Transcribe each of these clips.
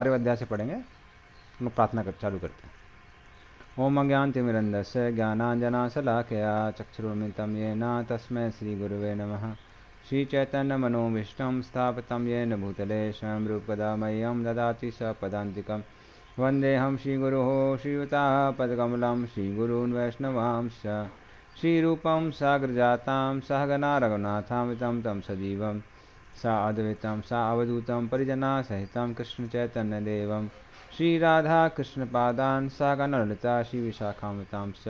अध्याय से पढ़ेंगे। हम लोग प्रार्थना कर चालू करते हैं। ओम अज्ञानतिमिरन्दस्य ज्ञानाञ्जनशलाकया चक्षुरुन्मिलितं येन तस्मै श्रीगुरुवे नमः। श्रीचैतन्यमनोभीष्टं स्थापितं येन भूतले स्वयं रूपकदा मह्यं ददाति स पदान्तिकं। वन्देऽहं श्रीगुरोः श्रीयुतापदकमलं श्रीगुरून् वैष्णवांश्च श्रीरूपं साग्रजातां सहगना रघुनाथामितं तं सजीवं साद्वैतं सावधूतं परिजनासहितं कृष्णचैतन्यदेवं श्रीराधाकृष्णपादान् सहगणललिता श्रीविशाखामृतांश्च।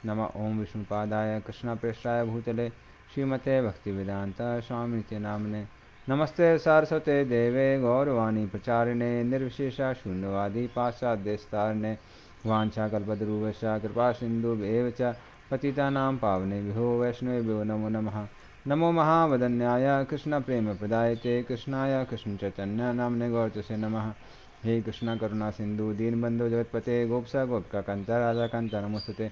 नमः ओं विष्णुपादाय कृष्णप्रेष्ठाय भूतले श्रीमते भक्तिवेदान्त स्वामिनित्य नामने। नमस्ते सारस्वते देवे गौरवाणी प्रचारिणे निर्विशेषा शून्यवादी पाश्चात्यस्तारिणे। वाञ्छाकल्पतरुभ्यश्च कृपा सिन्धुभ्येव च पतितानां पावनेभ्यो वैष्णवेभ्यो नमो नमः। नमो महावदन्याय कृष्णप्रेमप्रदायते कृष्णाय कृष्णचैतन्य नाम्ने गौरतसे नमः। हे कृष्ण करुणा सिंधु दीनबंधु जगत्पते गोपसा गोपिकान्त राधाकान्त नमोस्तुते।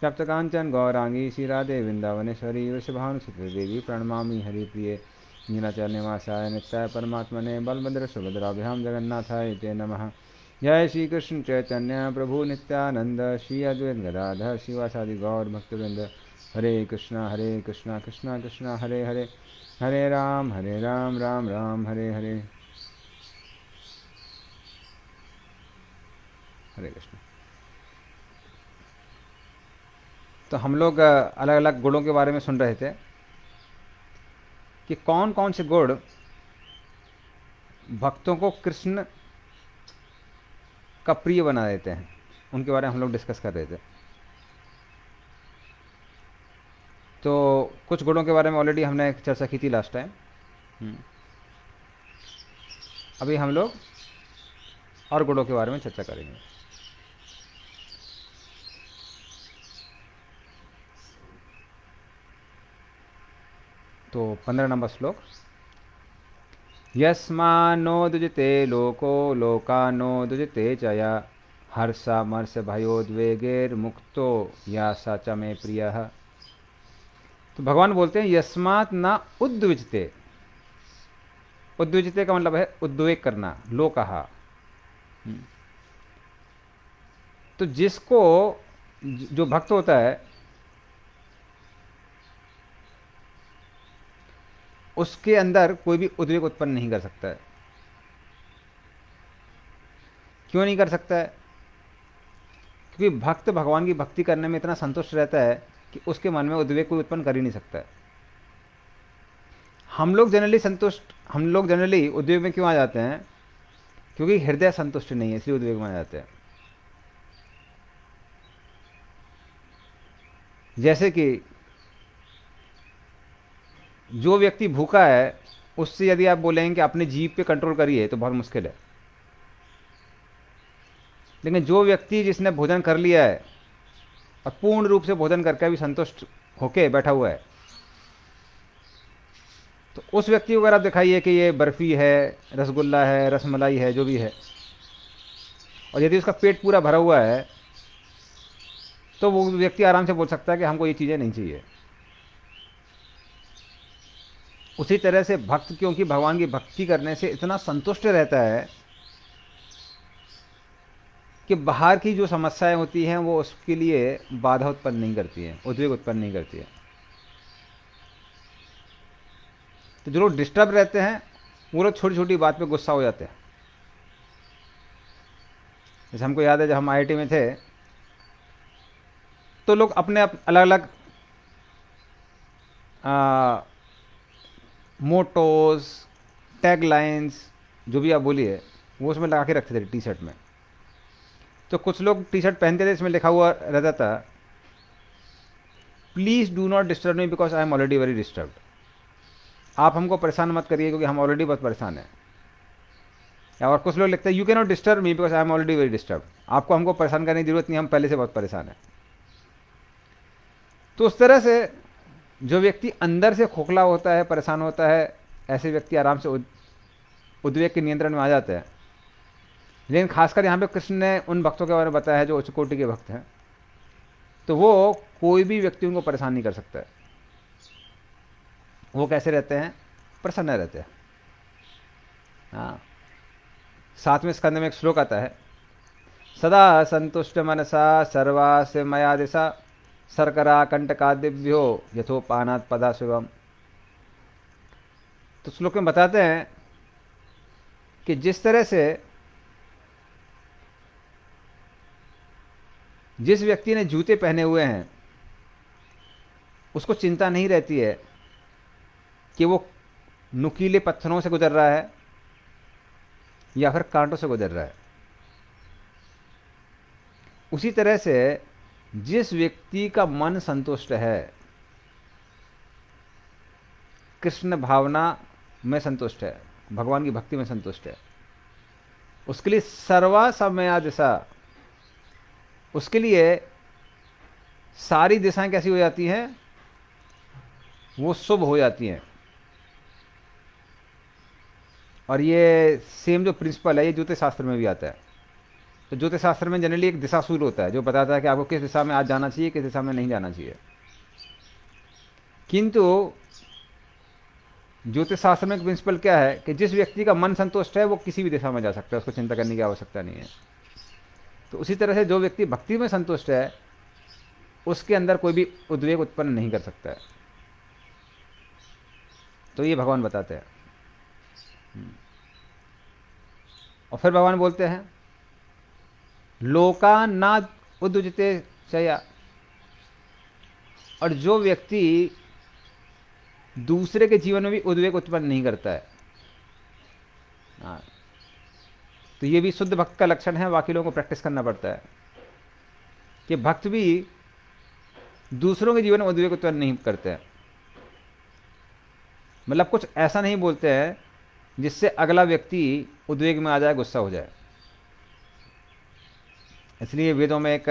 सप्तकाञ्चन गौरांगी श्रीराधे वृंदावनेश्वरी वृषभानुसुते देवी प्रणमामि हरिप्रिये। नीलाचलनिवासाय नित्याय परमात्मने बलभद्र सुभद्राभ्यां जगन्नाथाय ते नमः। जय श्री कृष्ण चैतन्य प्रभु नित्यानंद श्री अद्वैत गदाधर शिवासादि गौर भक्तवृंद। हरे कृष्णा कृष्णा कृष्णा हरे हरे, हरे राम राम राम हरे हरे। हरे कृष्ण। तो हम लोग अलग अलग गुणों के बारे में सुन रहे थे कि कौन कौन से गुण भक्तों को कृष्ण का प्रिय बना देते हैं, उनके बारे में हम लोग डिस्कस कर रहे थे। तो कुछ गुणों के बारे में ऑलरेडी हमने चर्चा की थी लास्ट टाइम। अभी हम लोग और गुणों के बारे में चर्चा करेंगे। तो 15 नंबर श्लोक। यस्मान्नोदुजते लोको लोकान्नोदुजते च या हर्षामर्ष भयोद्वेगैर्मुक्तो या स च मे प्रियः। तो भगवान बोलते हैं यस्मात् न उद्विजते। उद्विजते का मतलब है उद्वेग करना, लोकहा। तो जिसको जो भक्त होता है उसके अंदर कोई भी उद्वेग उत्पन्न नहीं कर सकता है। क्यों नहीं कर सकता है? क्योंकि भक्त भगवान की भक्ति करने में इतना संतुष्ट रहता है कि उसके मन में उद्वेग कोई उत्पन्न कर ही नहीं सकता है। हम लोग जनरली उद्वेग में क्यों आ जाते हैं? क्योंकि हृदय संतुष्ट नहीं है, इसलिए उद्वेग में आ जाते हैं। जैसे कि जो व्यक्ति भूखा है उससे यदि आप बोलेंगे कि अपने जीभ पे कंट्रोल करिए तो बहुत मुश्किल है। लेकिन जो व्यक्ति जिसने भोजन कर लिया है और पूर्ण रूप से भोजन करके भी संतुष्ट होके बैठा हुआ है, तो उस व्यक्ति को अगर आप दिखाइए कि ये बर्फ़ी है, रसगुल्ला है, रसमलाई है, जो भी है, और यदि उसका पेट पूरा भरा हुआ है तो वो व्यक्ति आराम से बोल सकता है कि हमको ये चीज़ें नहीं चाहिए। उसी तरह से भक्त क्योंकि भगवान की भक्ति करने से इतना संतुष्ट रहता है कि बाहर की जो समस्याएं होती हैं वो उसके लिए बाधा उत्पन्न नहीं करती हैं, उद्वेग उत्पन्न नहीं करती है। तो जो लोग डिस्टर्ब रहते हैं वो लोग छोटी छोटी बात पे गुस्सा हो जाते हैं। जैसे हमको याद है जब हम आईआईटी में थे तो लोग अपने अलग अलग मोटोज, टैग लाइन्स, जो भी आप बोलिए, वो उसमें लगा के रखते थे टी शर्ट में। तो कुछ लोग टी शर्ट पहनते थे, इसमें लिखा हुआ रहता था please do not disturb me because I am already very disturbed. आप हमको परेशान मत करिए क्योंकि हम ऑलरेडी बहुत परेशान हैं। और कुछ लोग लिखते हैं you can not disturb me because I am already very disturb. आपको हमको परेशान करने की जरूरत नहीं, हम पहले से बहुत परेशान हैं। तो उस तरह से जो व्यक्ति अंदर से खोखला होता है, परेशान होता है, ऐसे व्यक्ति आराम से उद्वेग के नियंत्रण में आ जाते हैं। लेकिन खासकर यहाँ पे कृष्ण ने उन भक्तों के बारे में बताया है जो उच्च कोटि के भक्त हैं, तो वो कोई भी व्यक्ति उनको परेशान नहीं कर सकता है। वो कैसे रहते हैं? प्रसन्न रहते हैं। हाँ, 7वें स्कंद में एक श्लोक आता है, सदा संतुष्ट मनसा सर्वास्य मया दिशा शर्करा कंटकादिभ्यो यथोपानात् पदा शिवम। तो श्लोक में बताते हैं कि जिस तरह से जिस व्यक्ति ने जूते पहने हुए हैं उसको चिंता नहीं रहती है कि वो नुकीले पत्थरों से गुजर रहा है या फिर कांटों से गुजर रहा है। उसी तरह से जिस व्यक्ति का मन संतुष्ट है, कृष्ण भावना में संतुष्ट है, भगवान की भक्ति में संतुष्ट है, उसके लिए सर्वा समया दिशा, उसके लिए सारी दिशाएं कैसी हो जाती हैं, वो शुभ हो जाती हैं। और ये सेम जो प्रिंसिपल है ये ज्योतिष शास्त्र में भी आता है। तो ज्योतिष शास्त्र में जनरली एक दिशा सूत्र होता है जो बताता है कि आपको किस दिशा में आज जाना चाहिए, किस दिशा में नहीं जाना चाहिए। किंतु ज्योतिष शास्त्र में एक प्रिंसिपल क्या है कि जिस व्यक्ति का मन संतुष्ट है वो किसी भी दिशा में जा सकता है, उसको चिंता करने की आवश्यकता नहीं है। तो उसी तरह से जो व्यक्ति भक्ति में संतुष्ट है उसके अंदर कोई भी उद्वेग उत्पन्न नहीं कर सकता है। तो ये भगवान बताते हैं। और फिर भगवान बोलते हैं, लोका ना उद्विजते चया, और जो व्यक्ति दूसरे के जीवन में भी उद्वेग उत्पन्न नहीं करता है, तो ये भी शुद्ध भक्त का लक्षण है। बाकी लोगों को प्रैक्टिस करना पड़ता है कि भक्त भी दूसरों के जीवन में उद्वेग उत्पन्न नहीं करते हैं। मतलब कुछ ऐसा नहीं बोलते हैं जिससे अगला व्यक्ति उद्वेग में आ जाए, गुस्सा हो जाए। इसलिए वेदों में एक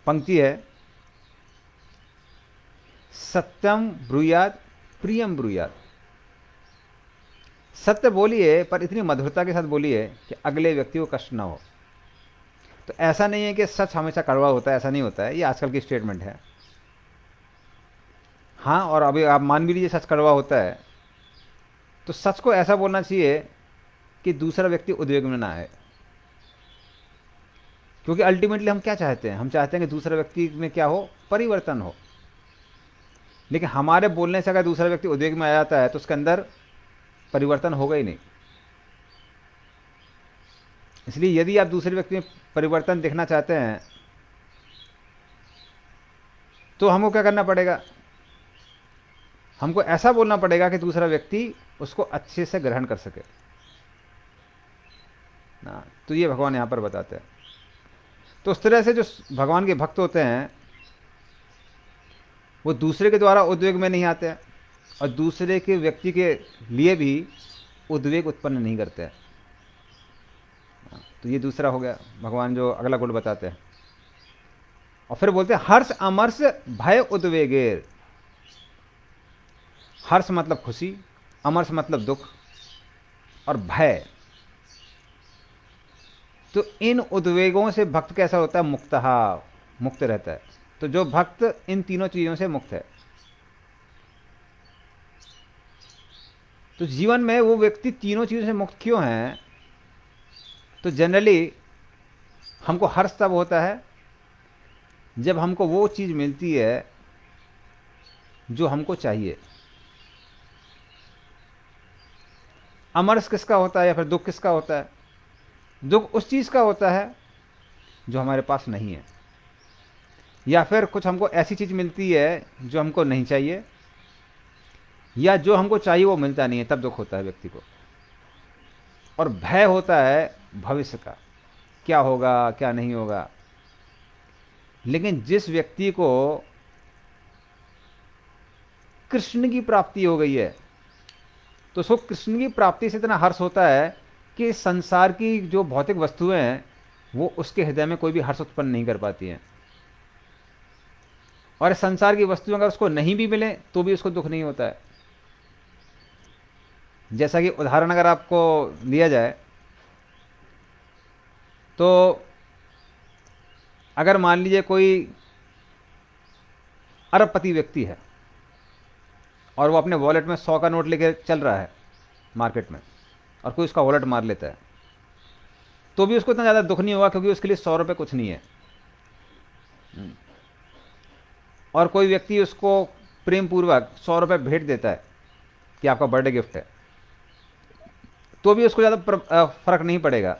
पंक्ति है, सत्यम ब्रूयात प्रियम ब्रूयात। सत्य बोलिए पर इतनी मधुरता के साथ बोलिए कि अगले व्यक्ति को कष्ट ना हो। तो ऐसा नहीं है कि सच हमेशा कड़वा होता है, ऐसा नहीं होता है, ये आजकल की स्टेटमेंट है। हाँ, और अभी आप मान भी लीजिए सच कड़वा होता है, तो सच को ऐसा बोलना चाहिए कि दूसरा व्यक्ति उद्वेग में ना आए। क्योंकि अल्टीमेटली हम क्या चाहते हैं, हम चाहते हैं कि दूसरा व्यक्ति में क्या हो, परिवर्तन हो। लेकिन हमारे बोलने से अगर दूसरा व्यक्ति उद्वेग में आ जाता है तो उसके अंदर परिवर्तन होगा ही नहीं। इसलिए यदि आप दूसरे व्यक्ति में परिवर्तन देखना चाहते हैं तो हमको क्या करना पड़ेगा, हमको ऐसा बोलना पड़ेगा कि दूसरा व्यक्ति उसको अच्छे से ग्रहण कर सके ना। तो ये भगवान यहां पर बताते हैं। तो उस तरह से जो भगवान के भक्त होते हैं वो दूसरे के द्वारा उद्वेग में नहीं आते हैं और दूसरे के व्यक्ति के लिए भी उद्वेग उत्पन्न नहीं करते हैं। तो ये दूसरा हो गया भगवान जो अगला गुण बताते हैं। और फिर बोलते हैं हर्ष अमर्ष भय उद्वेगेर। हर्ष मतलब खुशी, अमर्ष मतलब दुख, और भय। तो इन उद्वेगों से भक्त कैसा होता है, मुक्त रहता है। तो जो भक्त इन तीनों चीजों से मुक्त है, तो जीवन में वो व्यक्ति तीनों चीजों से मुक्त क्यों है, तो जनरली हमको हर्ष तब होता है जब हमको वो चीज मिलती है जो हमको चाहिए। अमर्ष किसका होता है या फिर दुख किसका होता है, दुख उस चीज का होता है जो हमारे पास नहीं है, या फिर कुछ हमको ऐसी चीज मिलती है जो हमको नहीं चाहिए, या जो हमको चाहिए वो मिलता नहीं है, तब दुख होता है व्यक्ति को। और भय होता है भविष्य का, क्या होगा क्या नहीं होगा। लेकिन जिस व्यक्ति को कृष्ण की प्राप्ति हो गई है तो उसको कृष्ण की प्राप्ति से इतना हर्ष होता है कि इस संसार की जो भौतिक वस्तुएं हैं वो उसके हृदय में कोई भी हर्ष उत्पन्न नहीं कर पाती हैं। और इस संसार की वस्तुएं अगर उसको नहीं भी मिले तो भी उसको दुख नहीं होता है। जैसा कि उदाहरण अगर आपको दिया जाए तो अगर मान लीजिए कोई अरबपति व्यक्ति है और वो अपने वॉलेट में 100 का नोट लेके चल रहा है मार्केट में, और कोई उसका वॉलेट मार लेता है, तो भी उसको इतना ज़्यादा दुख नहीं होगा, क्योंकि उसके लिए 100 रुपये कुछ नहीं है। और कोई व्यक्ति उसको प्रेम पूर्वक 100 रुपये भेंट देता है कि आपका बर्थडे गिफ्ट है, तो भी उसको ज़्यादा फर्क नहीं पड़ेगा।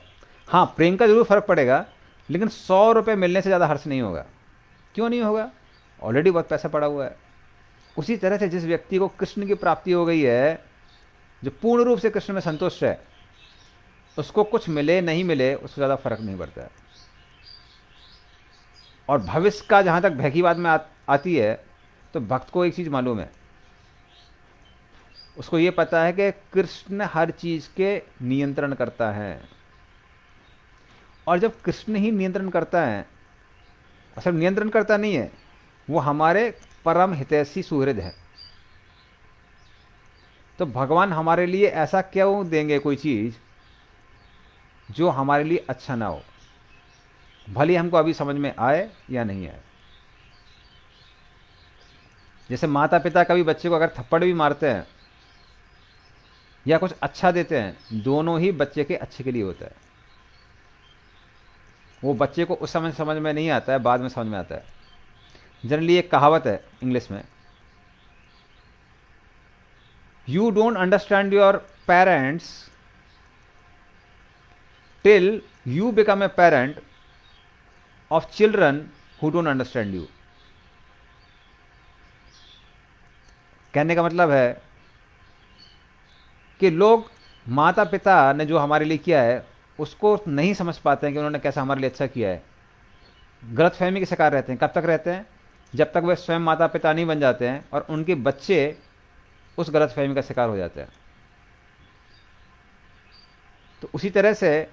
हाँ, प्रेम का जरूर फर्क पड़ेगा, लेकिन 100 रुपये मिलने से ज़्यादा हर्ष नहीं होगा। क्यों नहीं होगा? ऑलरेडी बहुत पैसा पड़ा हुआ है। उसी तरह से जिस व्यक्ति को कृष्ण की प्राप्ति हो गई है, जो पूर्ण रूप से कृष्ण में संतुष्ट है, उसको कुछ मिले नहीं मिले उससे ज़्यादा फर्क नहीं पड़ता है। और भविष्य का जहाँ तक भय की बात में आती है, तो भक्त को एक चीज़ मालूम है, उसको ये पता है कि कृष्ण हर चीज़ के नियंत्रण करता है। और जब कृष्ण ही नियंत्रण करता है, और सिर्फ नियंत्रण करता नहीं है, वो हमारे परम हितैषी सुहृद है। तो भगवान हमारे लिए ऐसा क्यों देंगे कोई चीज़ जो हमारे लिए अच्छा ना हो, भले हमको अभी समझ में आए या नहीं आए। जैसे माता पिता कभी बच्चे को अगर थप्पड़ भी मारते हैं या कुछ अच्छा देते हैं, दोनों ही बच्चे के अच्छे के लिए होता है। वो बच्चे को उस समय समझ में नहीं आता है, बाद में समझ में आता है। जनरली एक कहावत है इंग्लिश में, you don't understand your parents till you become a parent of children who don't understand you. कहने का मतलब है कि लोग माता पिता ने जो हमारे लिए किया है उसको नहीं समझ पाते हैं कि उन्होंने कैसा हमारे लिए अच्छा किया है। गलतफहमी के शिकार रहते हैं। कब तक रहते हैं? जब तक वे स्वयं माता पिता नहीं बन जाते हैं और उनके बच्चे उस गलतफहमी का शिकार हो जाते हैं। तो उसी तरह से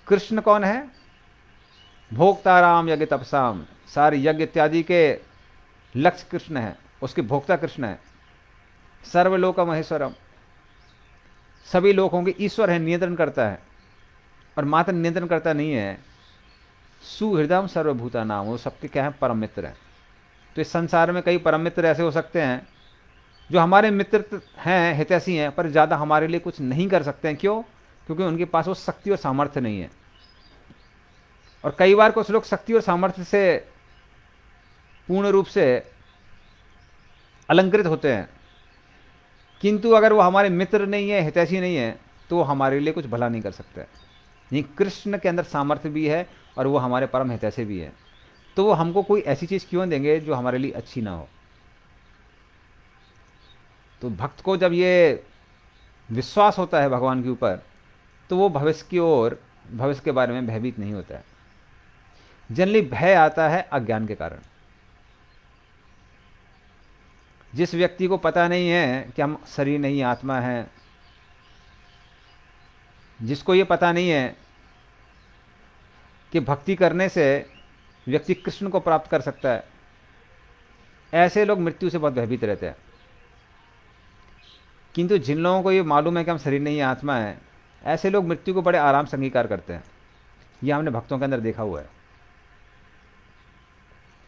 कृष्ण कौन है? भोक्ताराम यज्ञ तपसाम, सारे यज्ञ इत्यादि के लक्ष्य कृष्ण है, उसके भोक्ता कृष्ण है। सर्वलोक महेश्वरम, सभी लोगों के ईश्वर है, नियंत्रण करता है। और मात्र नियंत्रण करता नहीं है, सुहृदम सर्वभूता नाम, वो सबके क्या है? परम मित्र हैं। तो इस संसार में कई परम मित्र ऐसे हो सकते हैं जो हमारे मित्र हैं, हितैषी हैं, पर ज़्यादा हमारे लिए कुछ नहीं कर सकते हैं। क्यों? क्योंकि उनके पास वो शक्ति और सामर्थ्य नहीं है। और कई बार कुछ लोग शक्ति और सामर्थ्य से पूर्ण रूप से अलंकृत होते हैं, किंतु अगर वो हमारे मित्र नहीं है, हितैषी नहीं है, तो वो हमारे लिए कुछ भला नहीं कर सकता है। नहीं, कृष्ण के अंदर सामर्थ्य भी है और वो हमारे परम हितैषी भी है। तो वो हमको कोई ऐसी चीज़ क्यों देंगे जो हमारे लिए अच्छी ना हो? तो भक्त को जब ये विश्वास होता है भगवान के ऊपर, तो वो भविष्य की ओर, भविष्य के बारे में भयभीत नहीं होता है। जनरली भय आता है अज्ञान के कारण। जिस व्यक्ति को पता नहीं है कि हम शरीर नहीं आत्मा है, जिसको ये पता नहीं है कि भक्ति करने से व्यक्ति कृष्ण को प्राप्त कर सकता है, ऐसे लोग मृत्यु से बहुत भयभीत रहते हैं। किंतु जिन लोगों को ये मालूम है कि हम शरीर नहीं आत्मा है, ऐसे लोग मृत्यु को बड़े आराम से अंगीकार करते हैं। यह हमने भक्तों के अंदर देखा हुआ है।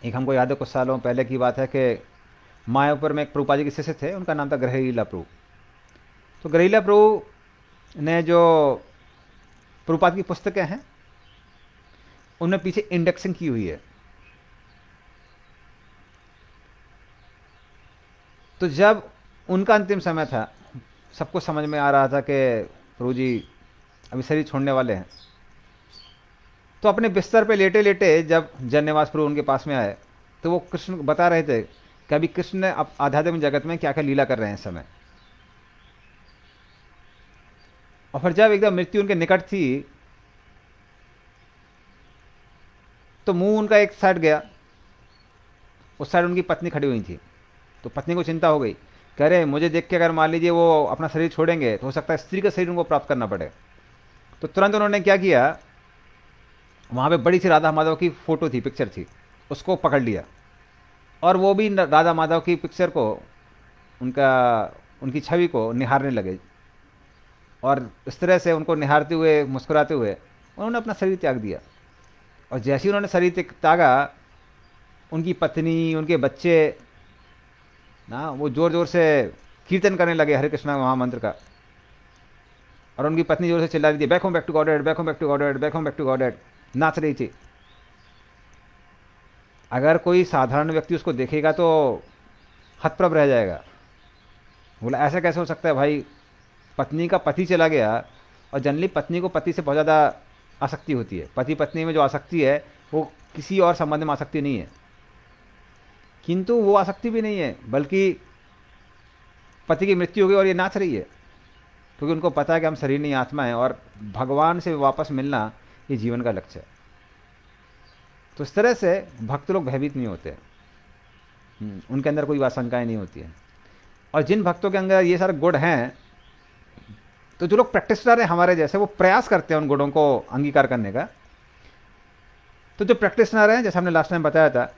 एक हमको याद है, कुछ सालों पहले की बात है कि मायापुर में एक प्रभुपाद जी के शिष्य थे, उनका नाम था ग्रहलीला प्रभु। तो ग्रहलीला प्रभु ने जो प्रभुपाद की पुस्तकें हैं उनमें पीछे इंडेक्सिंग की हुई है। तो जब उनका अंतिम समय था, सबको समझ में आ रहा था कि प्रभु जी अभी शरीर छोड़ने वाले हैं, तो अपने बिस्तर पे लेटे लेटे जब जन्यवास प्रभु उनके पास में आए, तो वो कृष्ण को बता रहे थे कि अभी कृष्ण ने अब आध्यात्मिक जगत में क्या क्या लीला कर रहे हैं इस समय। और फिर जब एकदम मृत्यु उनके निकट थी, तो मुंह उनका एक साइड गया, उस साइड उनकी पत्नी खड़ी हुई थी। तो पत्नी को चिंता हो गई, कह रहे मुझे देख के अगर मान लीजिए वो अपना शरीर छोड़ेंगे तो हो सकता है स्त्री का शरीर उनको प्राप्त करना पड़े। तो तुरंत उन्होंने क्या किया, वहाँ पे बड़ी सी राधा माधव की फ़ोटो थी, पिक्चर थी, उसको पकड़ लिया और वो भी राधा माधव की पिक्चर को, उनकी छवि को निहारने लगे। और इस तरह से उनको निहारते हुए, मुस्कुराते हुए उन्होंने अपना शरीर त्याग दिया। और जैसे ही उन्होंने शरीर त्यागा, उनकी पत्नी, उनके बच्चे ना, वो ज़ोर ज़ोर से कीर्तन करने लगे हरे कृष्णा महामंत्र का। और उनकी पत्नी जोर से चिल्ला रही थी, back home back to godhead, back home back to godhead, back home back to godhead, नाच रही थी। अगर कोई साधारण व्यक्ति उसको देखेगा तो हतप्रभ रह जाएगा, बोला ऐसा कैसे हो सकता है भाई, पत्नी का पति चला गया। और जनरली पत्नी को पति से बहुत ज़्यादा आसक्ति होती है, पति पत्नी में जो आसक्ति है वो किसी और संबंध में आसक्ति नहीं है। किंतु वो आसक्ति भी नहीं है, बल्कि पति की मृत्यु हो गई और ये नाच रही है, क्योंकि उनको पता है कि हम शरीर नहीं आत्मा है और भगवान से वापस मिलना ये जीवन का लक्ष्य है। तो इस तरह से भक्त लोग भयभीत नहीं होते, उनके अंदर कोई आशंकाएं नहीं होती है। और जिन भक्तों के अंदर ये सारे गुण हैं, तो जो लोग प्रैक्टिसर हैं हमारे जैसे, वो प्रयास करते हैं उन गुणों को अंगीकार करने का। तो जो प्रैक्टिसनर हैं, जैसे हमने लास्ट टाइम बताया था,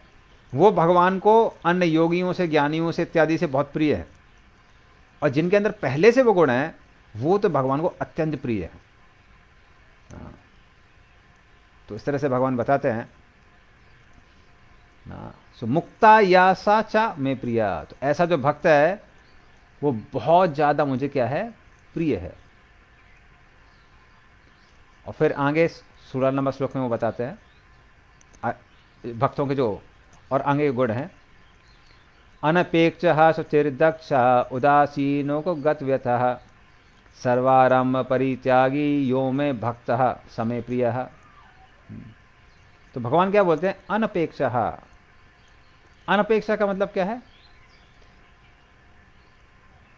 वो भगवान को अन्य योगियों से, ज्ञानियों से इत्यादि से बहुत प्रिय है। और जिनके अंदर पहले से वो गुण हैं, वो तो भगवान को अत्यंत प्रिय है। तो इस तरह से भगवान बताते हैं, सो मुक्ता या सा चा में प्रिया। तो ऐसा जो भक्त है वो बहुत ज़्यादा मुझे क्या है, प्रिय है। और फिर आगे 16 नंबर श्लोक में वो बताते हैं भक्तों के जो और आगे गुण हैं, अनपेक्ष शुचिर्दक्ष उदासीनो को गतव्यतः सर्वारंभ परित्यागी यो में भक्त समय प्रिय। तो भगवान क्या बोलते हैं, अनपेक्ष। अनपेक्षा का मतलब क्या है,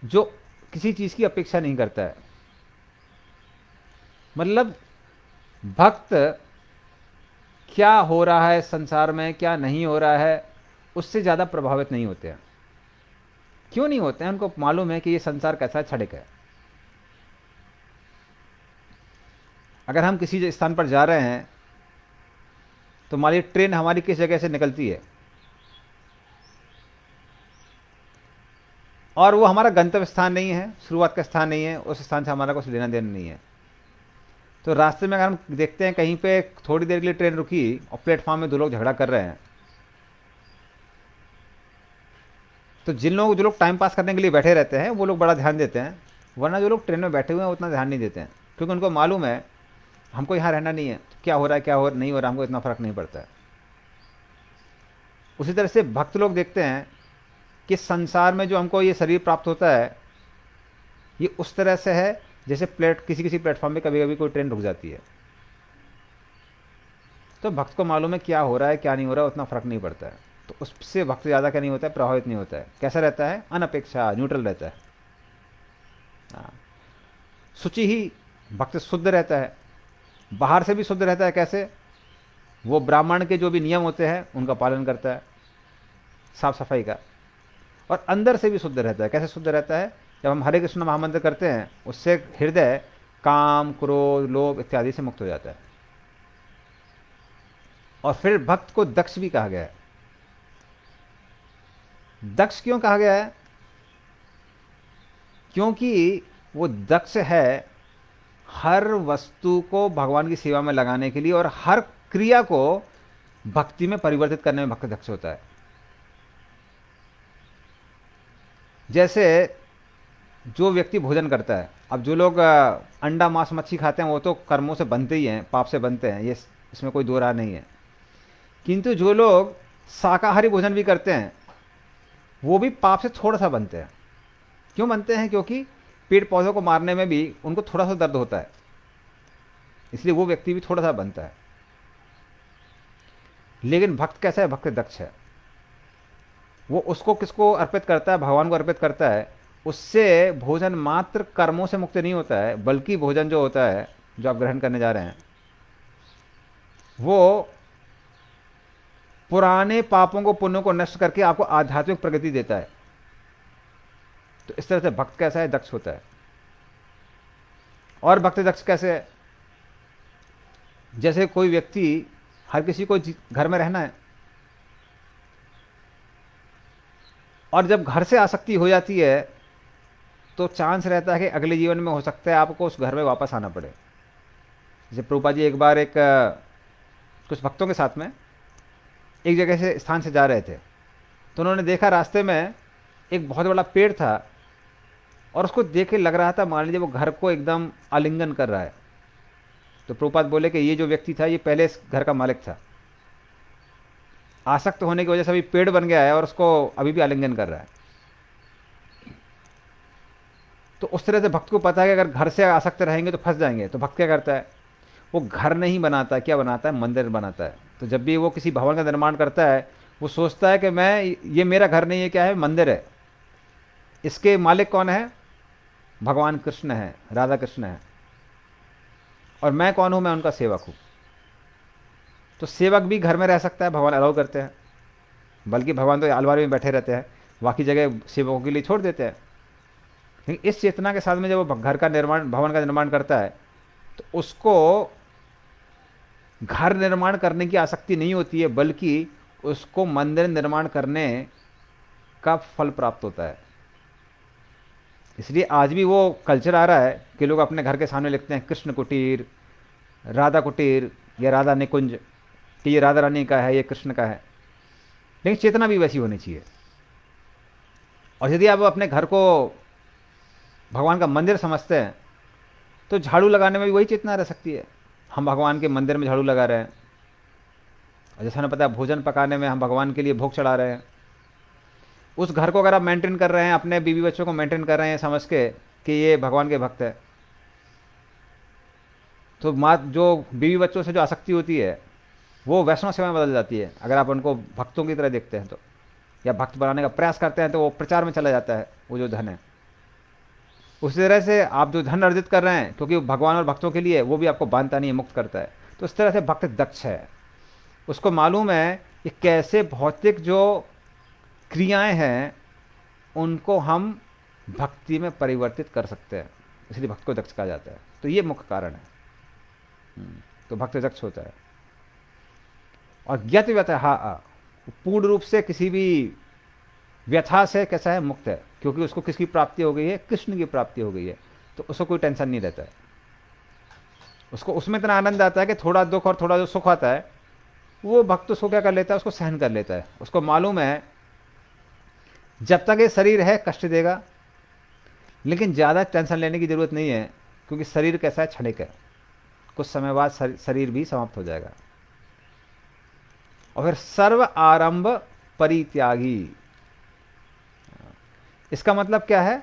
जो किसी चीज की अपेक्षा नहीं करता है। मतलब भक्त क्या हो रहा है संसार में, क्या नहीं हो रहा है, उससे ज्यादा प्रभावित नहीं होते हैं। क्यों नहीं होते हैं, उनको मालूम है कि ये संसार कैसा क्षणिक है। अगर हम किसी स्थान पर जा रहे हैं तो मान लीजिए ट्रेन हमारी किस जगह से निकलती है और वो हमारा गंतव्य स्थान नहीं है, शुरुआत का स्थान नहीं है, उस स्थान से हमारा कुछ लेना देना नहीं है। तो रास्ते में अगर हम देखते हैं कहीं पे थोड़ी देर के लिए ट्रेन रुकी और प्लेटफॉर्म में दो लोग झगड़ा कर रहे हैं, तो जो लोग टाइम पास करने के लिए बैठे रहते हैं वो लोग बड़ा ध्यान देते हैं, वरना जो लोग ट्रेन में बैठे हुए हैं उतना ध्यान नहीं देते हैं, क्योंकि उनको मालूम है हमको यहाँ रहना नहीं है, क्या हो रहा है क्या नहीं हो रहा, हमको इतना फर्क नहीं पड़ता है। उसी तरह से भक्त लोग देखते हैं कि संसार में जो हमको ये शरीर प्राप्त होता है ये उस तरह से है जैसे किसी प्लेटफॉर्म पे कभी कभी कोई ट्रेन रुक जाती है। तो भक्त को मालूम है क्या हो रहा है क्या नहीं हो रहा है, उतना फर्क नहीं पड़ता है। तो उससे भक्त ज़्यादा क्या नहीं होता है, प्रभावित नहीं होता है। कैसा रहता है, अनपेक्षा, न्यूट्रल रहता है। शुचि ही भक्त शुद्ध रहता है, बाहर से भी शुद्ध रहता है। कैसे, वो ब्राह्मण के जो भी नियम होते हैं उनका पालन करता है, साफ सफाई का, और अंदर से भी शुद्ध रहता है। कैसे शुद्ध रहता है, जब हम हरे कृष्ण महामंत्र करते हैं उससे हृदय काम क्रोध लोभ इत्यादि से मुक्त हो जाता है। और फिर भक्त को दक्ष भी कहा गया है। दक्ष क्यों कहा गया है, क्योंकि वो दक्ष है हर वस्तु को भगवान की सेवा में लगाने के लिए और हर क्रिया को भक्ति में परिवर्तित करने में भक्त दक्ष होता है। जैसे जो व्यक्ति भोजन करता है, अब जो लोग अंडा मांस मच्छी खाते हैं वो तो कर्मों से बनते ही हैं, पाप से बनते हैं, ये इसमें कोई दो राय नहीं है। किंतु जो लोग शाकाहारी भोजन भी करते हैं वो भी पाप से थोड़ा सा बनते हैं। क्यों बनते हैं, क्योंकि पेड़ पौधों को मारने में भी उनको थोड़ा सा दर्द होता है, इसलिए वो व्यक्ति भी थोड़ा सा बनता है। लेकिन भक्त कैसा है, भक्त दक्ष है। वो उसको किसको अर्पित करता है, भगवान को अर्पित करता है। उससे भोजन मात्र कर्मों से मुक्त नहीं होता है, बल्कि भोजन जो होता है जो आप ग्रहण करने जा रहे हैं वो पुराने पापों को पुण्यों को नष्ट करके आपको आध्यात्मिक प्रगति देता है। तो इस तरह से भक्त कैसा है, दक्ष होता है। और भक्त दक्ष कैसे है, जैसे कोई व्यक्ति, हर किसी को घर में रहना है, और जब घर से आसक्ति हो जाती है तो चांस रहता है कि अगले जीवन में हो सकता है आपको उस घर में वापस आना पड़े। जैसे प्रभुपाद जी एक बार कुछ भक्तों के साथ में एक जगह से स्थान से जा रहे थे, तो उन्होंने देखा रास्ते में एक बहुत बड़ा पेड़ था और उसको देख के लग रहा था मान लीजिए वो घर को एकदम आलिंगन कर रहा है। तो प्रभुपाद बोले कि ये जो व्यक्ति था ये पहले इस घर का मालिक था, आसक्त होने की वजह से अभी पेड़ बन गया है और उसको अभी भी आलिंगन कर रहा है। तो उस तरह से भक्त को पता है कि अगर घर से आसक्त रहेंगे तो फंस जाएंगे। तो भक्त क्या करता है, वो घर नहीं बनाता, क्या बनाता है, मंदिर बनाता है। तो जब भी वो किसी भवन का निर्माण करता है वो सोचता है कि मैं, ये मेरा घर नहीं है, क्या है, मंदिर है। इसके मालिक कौन है, भगवान कृष्ण है, राधा कृष्ण है, और मैं कौन हूं, मैं उनका सेवक हूं। तो सेवक भी घर में रह सकता है, भगवान अलाउ करते हैं, बल्कि भगवान तो अलमारी में बैठे रहते हैं, बाकी जगह सेवकों के लिए छोड़ देते हैं। लेकिन इस चेतना के साथ में जब वो घर का निर्माण, भवन का निर्माण करता है तो उसको घर निर्माण करने की आसक्ति नहीं होती है, बल्कि उसको मंदिर निर्माण करने का फल प्राप्त होता है। इसलिए आज भी वो कल्चर आ रहा है कि लोग अपने घर के सामने लिखते हैं कृष्ण कुटीर, राधा कुटीर या राधा निकुंज, कि ये राधा रानी का है, ये कृष्ण का है। लेकिन चेतना भी वैसी होनी चाहिए। और यदि आप अपने घर को भगवान का मंदिर समझते हैं तो झाड़ू लगाने में भी वही चेतना रह सकती है। हम भगवान के मंदिर में झाड़ू लगा रहे हैं, और जैसा हमें पता है भोजन पकाने में हम भगवान के लिए भोग चढ़ा रहे हैं। उस घर को अगर आप मेंटेन कर रहे हैं, अपने बीवी बच्चों को मेंटेन कर रहे हैं समझ के कि ये भगवान के भक्त है, तो माँ जो बीवी बच्चों से जो आसक्ति होती है वो वैष्णव सेवा में बदल जाती है। अगर आप उनको भक्तों की तरह देखते हैं तो, या भक्त बनाने का प्रयास करते हैं तो वो प्रचार में चला जाता है वो जो धन है। उसी तरह से आप जो धन अर्जित कर रहे हैं क्योंकि भगवान और भक्तों के लिए, वो भी आपको बांधता नहीं है, मुक्त करता है। तो इस तरह से भक्त दक्ष है, उसको मालूम है कि कैसे भौतिक जो क्रियाएं हैं उनको हम भक्ति में परिवर्तित कर सकते हैं, इसलिए भक्त को दक्ष कहा जाता है। तो ये मुख्य कारण है। तो भक्त दक्ष होता है। और ज्ञात व्यथा, पूर्ण रूप से किसी भी व्यथा से कैसा है, मुक्त है, क्योंकि उसको किसकी प्राप्ति हो गई है, कृष्ण की प्राप्ति हो गई है। तो उसको कोई टेंशन नहीं रहता है, उसको उसमें इतना आनंद आता है कि थोड़ा दुख और थोड़ा जो सुख आता है वो भक्त उसको क्या कर लेता है, उसको सहन कर लेता है। उसको मालूम है जब तक ये शरीर है कष्ट देगा, लेकिन ज़्यादा टेंशन लेने की जरूरत नहीं है, क्योंकि शरीर कैसा है, क्षणिक है, कुछ समय बाद शरीर भी समाप्त हो जाएगा। और फिर सर्व आरंभ परित्यागी, इसका मतलब क्या है,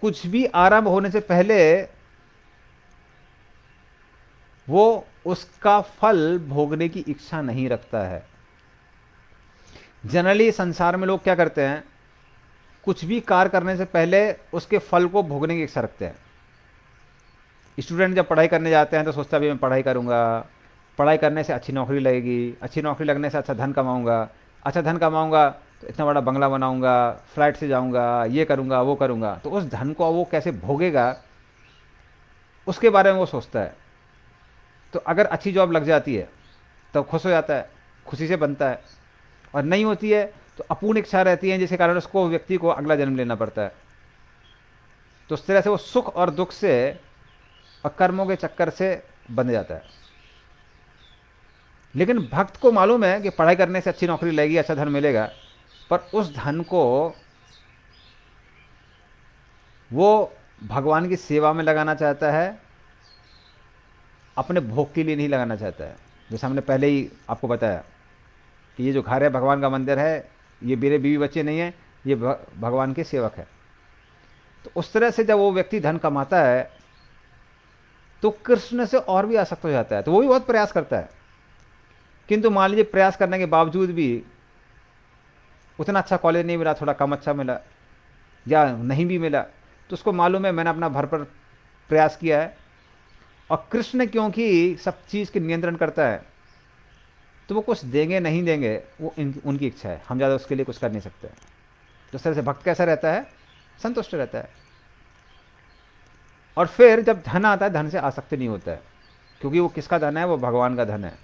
कुछ भी आरंभ होने से पहले वो उसका फल भोगने की इच्छा नहीं रखता है। जनरली संसार में लोग क्या करते हैं, कुछ भी कार्य करने से पहले उसके फल को भोगने की इच्छा रखते हैं। स्टूडेंट जब पढ़ाई करने जाते हैं तो सोचता है अभी मैं पढ़ाई करूंगा, पढ़ाई करने से अच्छी नौकरी लगेगी, अच्छी नौकरी लगने से अच्छा धन कमाऊंगा, अच्छा धन कमाऊंगा तो इतना बड़ा बंगला बनाऊंगा, फ्लाइट से जाऊंगा, ये करूंगा वो करूंगा। तो उस धन को वो कैसे भोगेगा उसके बारे में वो सोचता है। तो अगर अच्छी जॉब लग जाती है तो खुश हो जाता है, खुशी से बनता है, और नहीं होती है तो अपूर्ण इच्छा रहती है, जिसके कारण उसको, व्यक्ति को अगला जन्म लेना पड़ता है। तो उस तरह से वो सुख और दुख से और कर्मों के चक्कर से बंध जाता है। लेकिन भक्त को मालूम है कि पढ़ाई करने से अच्छी नौकरी लगेगी, अच्छा धन मिलेगा, पर उस धन को वो भगवान की सेवा में लगाना चाहता है, अपने भोग के लिए नहीं लगाना चाहता है। जैसे हमने पहले ही आपको बताया कि ये जो घर है भगवान का मंदिर है, ये मेरे बीवी बच्चे नहीं है, ये भगवान के सेवक है। तो उस तरह से जब वो व्यक्ति धन कमाता है तो कृष्ण से और भी आसक्त हो जाता है। तो वो भी बहुत प्रयास करता है, किंतु मान लीजिए प्रयास करने के बावजूद भी उतना अच्छा कॉलेज नहीं मिला, थोड़ा कम अच्छा मिला, या नहीं भी मिला, तो उसको मालूम है मैंने अपना भरपूर प्रयास किया है। और कृष्ण क्योंकि सब चीज़ के नियंत्रण करता है तो वो कुछ देंगे नहीं देंगे वो उनकी इच्छा है, हम ज़्यादा उसके लिए कुछ कर नहीं सकते। तो इस तरह से भक्त कैसा रहता है, संतुष्ट रहता है। और फिर जब धन आता है, धन से आसक्त नहीं होता है, क्योंकि वो किसका धन है, वो भगवान का धन है।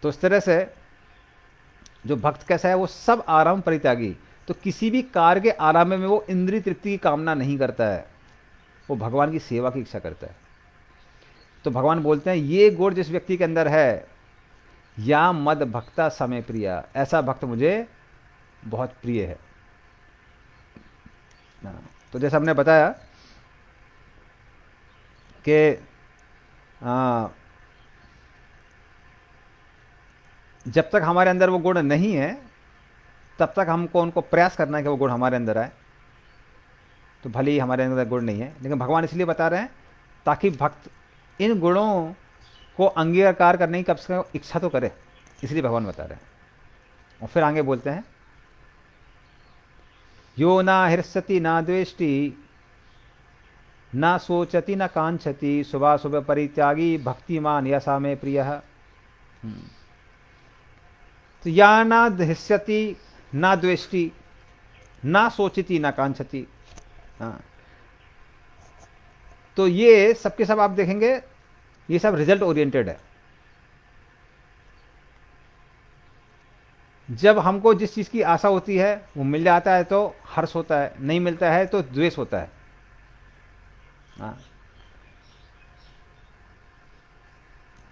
तो इस तरह से जो भक्त कैसा है, वो सब आराम परित्यागी। तो किसी भी कार्य के आराम में वो इंद्रिय तृप्ति की कामना नहीं करता है, वो भगवान की सेवा की इच्छा करता है। तो भगवान बोलते हैं ये गुण जिस व्यक्ति के अंदर है, या मद भक्ता समय प्रिया, ऐसा भक्त मुझे बहुत प्रिय है। हाँ, तो जैसे हमने बताया कि आ, जब तक हमारे अंदर वो गुण नहीं है तब तक हमको उनको प्रयास करना है कि वो गुण हमारे अंदर आए। तो भले ही हमारे अंदर गुण नहीं है, लेकिन भगवान इसलिए बता रहे हैं ताकि भक्त इन गुणों को अंगीकार करने की कब से इच्छा तो करे, इसलिए भगवान बता रहे हैं। और फिर आगे बोलते हैं, यो ना हृष्यति ना द्वेष्टि ना सोचति न कांक्षति शुभाशुभ परित्यागी भक्तिमान यसा में प्रिय। तो या ना हृष्यति ना द्वेष्टि ना सोचती ना कांक्षति। हाँ, तो ये सबके सब आप देखेंगे ये सब रिजल्ट ओरिएंटेड है। जब हमको जिस चीज़ की आशा होती है वो मिल जाता है तो हर्ष होता है, नहीं मिलता है तो द्वेष होता है। हाँ,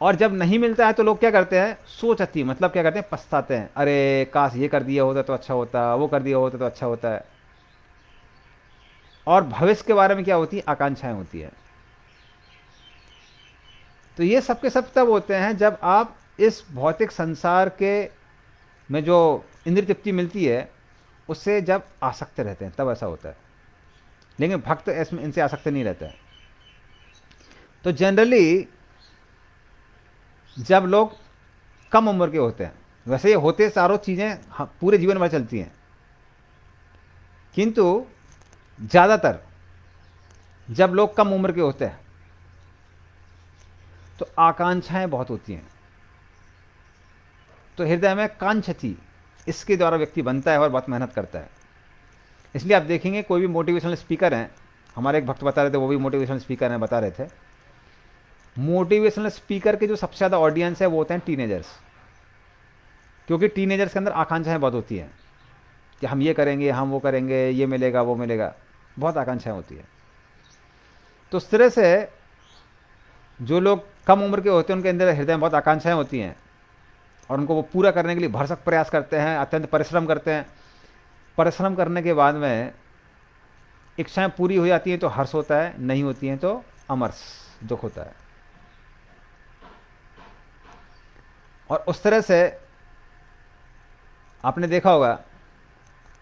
और जब नहीं मिलता है तो लोग क्या करते हैं, सोचती मतलब क्या करते हैं, पछताते हैं, अरे काश ये कर दिया होता तो अच्छा होता, वो कर दिया होता तो अच्छा होता है। और भविष्य के बारे में क्या होती है, आकांक्षाएं होती है। तो ये सबके सब तब होते हैं जब आप इस भौतिक संसार के में जो इंद्रिय तृप्ति मिलती है उससे जब आसक्त रहते हैं, तब ऐसा होता है। लेकिन भक्त इसमें इनसे आसक्त नहीं रहता है। तो जनरली जब लोग कम उम्र के होते हैं, वैसे ये होते सारों चीज़ें पूरे जीवन भर चलती हैं, किंतु ज़्यादातर जब लोग कम उम्र के होते हैं तो आकांक्षाएं बहुत होती हैं। तो हृदय में कांक्षति, इसके द्वारा व्यक्ति बनता है और बहुत मेहनत करता है। इसलिए आप देखेंगे कोई भी मोटिवेशनल स्पीकर हैं, हमारे एक भक्त बता रहे थे, वो भी मोटिवेशनल स्पीकर हैं, बता रहे थे मोटिवेशनल स्पीकर के जो सबसे ज़्यादा ऑडियंस है वो होते हैं टीनेजर्स। क्योंकि टीनेजर्स के अंदर आकांक्षाएं बहुत होती हैं कि हम ये करेंगे, हम वो करेंगे, ये मिलेगा वो मिलेगा, बहुत आकांक्षाएं होती है। तो इस तरह से जो लोग कम उम्र के होते हैं उनके अंदर हृदय में बहुत आकांक्षाएं होती हैं और उनको वो पूरा करने के लिए भरसक प्रयास करते हैं, अत्यंत परिश्रम करते हैं। परिश्रम करने के बाद में इच्छाएं पूरी हो जाती हैं तो हर्ष होता है, नहीं होती हैं तो अमर्ष, दुख होता है। और उस तरह से आपने देखा होगा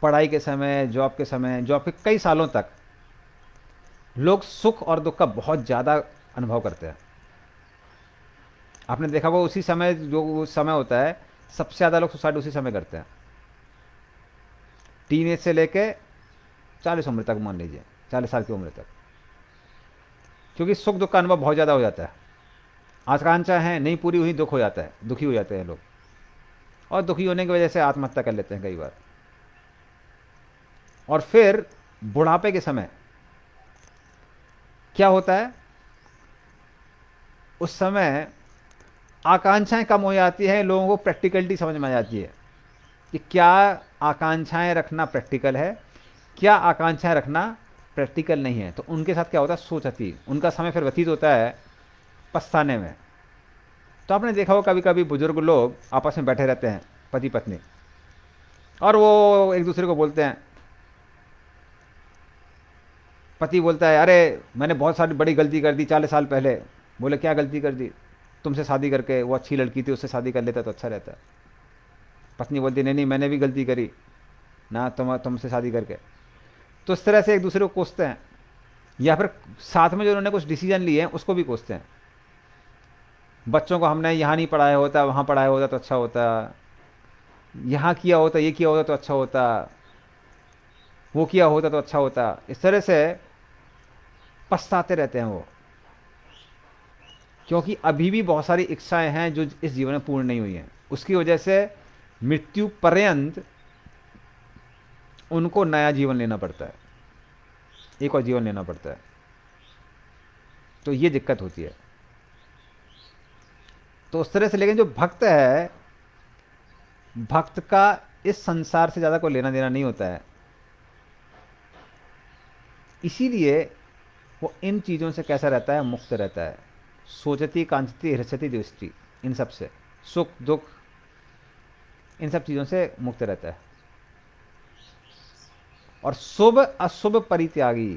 पढ़ाई के समय, जॉब के समय, जॉब के कई सालों तक लोग सुख और दुख का बहुत ज़्यादा अनुभव करते हैं। आपने देखा होगा उसी समय जो उस समय होता है सबसे ज़्यादा लोग सुसाइड उसी समय करते हैं, टीन एज से लेके 40 उम्र तक, मान लीजिए 40 साल की उम्र तक। क्योंकि सुख दुख का अनुभव बहुत ज़्यादा हो जाता है, आकांक्षा है नहीं पूरी हुई, दुख हो जाता है, दुखी हो जाते हैं लोग, और दुखी होने की वजह से आत्महत्या कर लेते हैं कई बार। और फिर बुढ़ापे के समय क्या होता है, उस समय आकांक्षाएं कम हो जाती है, लोगों को प्रैक्टिकलिटी समझ में आ जाती है कि क्या आकांक्षाएं रखना प्रैक्टिकल है, क्या आकांक्षाएं रखना प्रैक्टिकल नहीं है। तो उनके साथ क्या होता है, सोचती, उनका समय फिर व्यतीत होता है पछताने में। तो आपने देखा हो कभी कभी बुजुर्ग लोग आपस में बैठे रहते हैं, पति पत्नी, और वो एक दूसरे को बोलते हैं, पति बोलता है अरे मैंने बहुत सारी बड़ी गलती कर दी 40 साल पहले। बोले क्या गलती कर दी, तुमसे शादी करके, वो अच्छी लड़की थी उससे शादी कर लेता तो अच्छा रहता। पत्नी बोलती नहीं नहीं मैंने भी गलती करी ना, तुमसे शादी करके। तो इस तरह से एक दूसरे को कोसते हैं, या फिर साथ में जो उन्होंने कुछ डिसीजन लिए हैं उसको भी कोसते हैं। बच्चों को हमने यहाँ नहीं पढ़ाया होता, वहाँ पढ़ाया होता तो अच्छा होता, यहाँ किया होता, ये किया होता तो अच्छा होता, वो किया होता तो अच्छा होता। इस तरह से पछताते रहते हैं वो, क्योंकि अभी भी बहुत सारी इच्छाएं हैं जो इस जीवन में पूर्ण नहीं हुई हैं। उसकी वजह से मृत्यु पर्यंत उनको नया जीवन लेना पड़ता है, एक और जीवन लेना पड़ता है। तो ये दिक्कत होती है। तो उस तरह से, लेकिन जो भक्त है, भक्त का इस संसार से ज़्यादा कोई लेना देना नहीं होता है, इसीलिए वो इन चीज़ों से कैसा रहता है, मुक्त रहता है। सोचती कांचती हृष्यति द्वेष्टि, इन सब से सुख दुख इन सब चीज़ों से मुक्त रहता है। और शुभ अशुभ परित्यागी,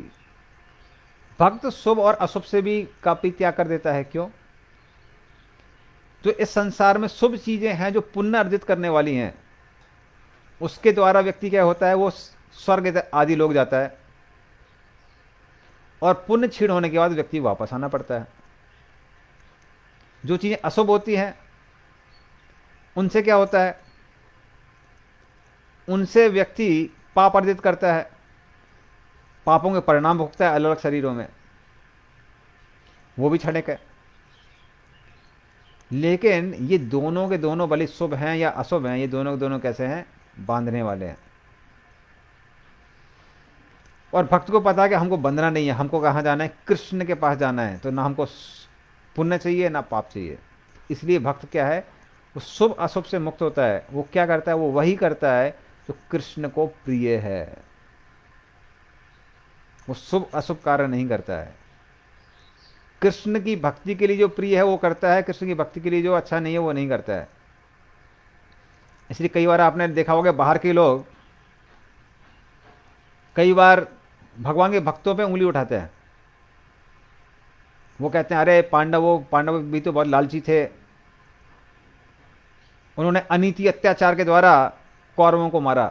भक्त शुभ और अशुभ से भी का परित्याग कर देता है। क्यों? तो इस संसार में शुभ चीजें हैं जो पुण्य अर्जित करने वाली हैं, उसके द्वारा व्यक्ति क्या होता है, वो स्वर्ग आदि लोग जाता है, और पुण्य क्षीण होने के बाद व्यक्ति वापस आना पड़ता है। जो चीजें अशुभ होती हैं उनसे क्या होता है, उनसे व्यक्ति पाप अर्जित करता है, पापों के परिणाम भुगतता है अलग अलग शरीरों में, वो भी क्षणिक है। लेकिन ये दोनों के दोनों भले शुभ हैं या अशुभ हैं, ये दोनों के दोनों कैसे हैं, बांधने वाले हैं। और भक्त को पता है कि हमको बंधना नहीं है, हमको कहाँ जाना है, कृष्ण के पास जाना है। तो ना हमको पुण्य चाहिए ना पाप चाहिए। इसलिए भक्त क्या है, वो शुभ अशुभ से मुक्त होता है। वो क्या करता है, वो वही करता है जो कृष्ण को प्रिय है। वो शुभ अशुभ कार्य नहीं करता है। कृष्ण की भक्ति के लिए जो प्रिय है वो करता है, कृष्ण की भक्ति के लिए जो अच्छा नहीं है वो नहीं करता है। इसलिए कई बार आपने देखा होगा बाहर के लोग कई बार भगवान के भक्तों पे उंगली उठाते हैं। वो कहते हैं अरे पांडव भी तो बहुत लालची थे, उन्होंने अनीति अत्याचार के द्वारा कौरवों को मारा।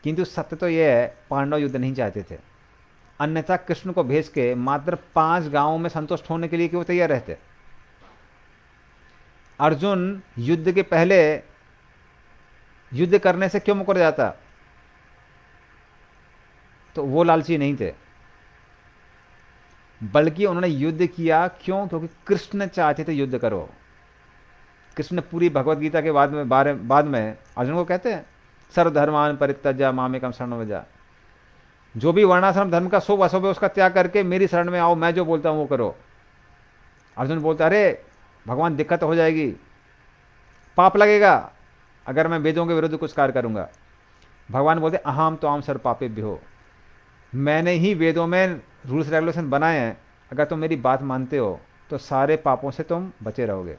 किंतु सत्य तो यह है, पांडव युद्ध नहीं चाहते थे, अन्यथा कृष्ण को भेज के मात्र 5 गांवों में संतुष्ट होने के लिए क्यों तैयार रहते। अर्जुन युद्ध के पहले युद्ध करने से क्यों मुकर जाता, तो वो लालची नहीं थे, बल्कि उन्होंने युद्ध किया। क्यों? क्योंकि कृष्ण चाहते थे युद्ध करो। कृष्ण पूरी भगवत गीता के बाद में अर्जुन को कहते हैं सर्वधर्मान परित्यज्य मामेकम शरणं व्रज, जो भी वर्णाश्रम धर्म का शुभ अशुभ है उसका त्याग करके मेरी शरण में आओ, मैं जो बोलता हूं वो करो। अर्जुन बोलता अरे भगवान दिक्कत हो जाएगी, पाप लगेगा अगर मैं वेदों के विरुद्ध कुछ कार्य करूंगा। भगवान बोलते अहम तो आम सर पापेभ्यो हो, मैंने ही वेदों में रूल्स रेगुलेशन बनाए हैं, अगर तुम मेरी बात मानते हो तो सारे पापों से तुम बचे रहोगे।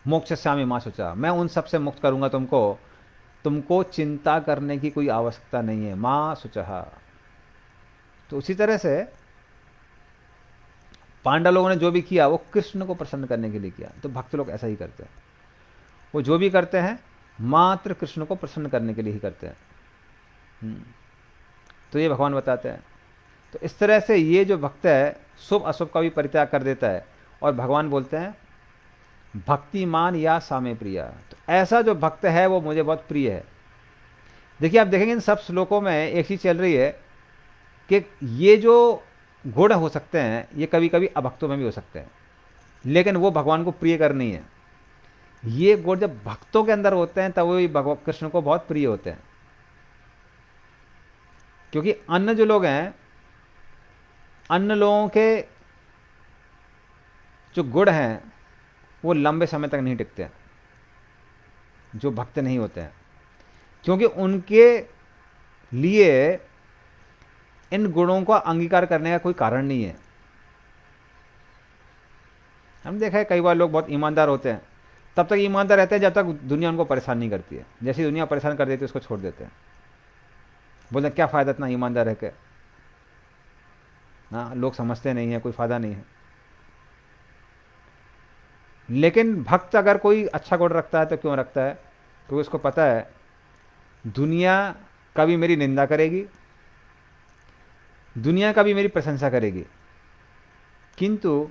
मोक्ष श्यामी मां सोचा, मैं उन सब से मुक्त करूंगा तुमको, तुमको चिंता करने की कोई आवश्यकता नहीं है। मां सुचहा। तो उसी तरह से पांडव लोगों ने जो भी किया वो कृष्ण को प्रसन्न करने के लिए किया। तो भक्त लोग ऐसा ही करते हैं, वो जो भी करते हैं मात्र कृष्ण को प्रसन्न करने के लिए ही करते हैं। तो ये भगवान बताते हैं। तो इस तरह से ये जो भक्त है शुभ अशुभ का भी परित्याग कर देता है। और भगवान बोलते हैं भक्तिमान या सामे प्रिया, तो ऐसा जो भक्त है वो मुझे बहुत प्रिय है। देखिए आप देखेंगे इन सब श्लोकों में एक चीज चल रही है कि ये जो गुण हो सकते हैं ये कभी कभी अभक्तों में भी हो सकते हैं, लेकिन वो भगवान को प्रिय करनी है। ये गुण जब भक्तों के अंदर होते हैं तब वो भगवान कृष्ण को बहुत प्रिय होते हैं। क्योंकि अन्य जो लोग हैं, अन्य लोगों के जो गुण हैं वो लंबे समय तक नहीं टिकते हैं, जो भक्त नहीं होते हैं, क्योंकि उनके लिए इन गुणों का अंगीकार करने का कोई कारण नहीं है। हम देखा है कई बार लोग बहुत ईमानदार होते हैं, तब तक ईमानदार रहते हैं जब तक दुनिया उनको परेशान नहीं करती है। जैसे दुनिया परेशान कर देती है उसको छोड़ देते हैं, बोलते हैं क्या फ़ायदा इतना ईमानदार रह के, हाँ लोग समझते नहीं है, कोई फ़ायदा नहीं है। लेकिन भक्त अगर कोई अच्छा गुण रखता है तो क्यों रखता है, क्योंकि उसको पता है दुनिया कभी मेरी निंदा करेगी, दुनिया कभी मेरी प्रशंसा करेगी, किंतु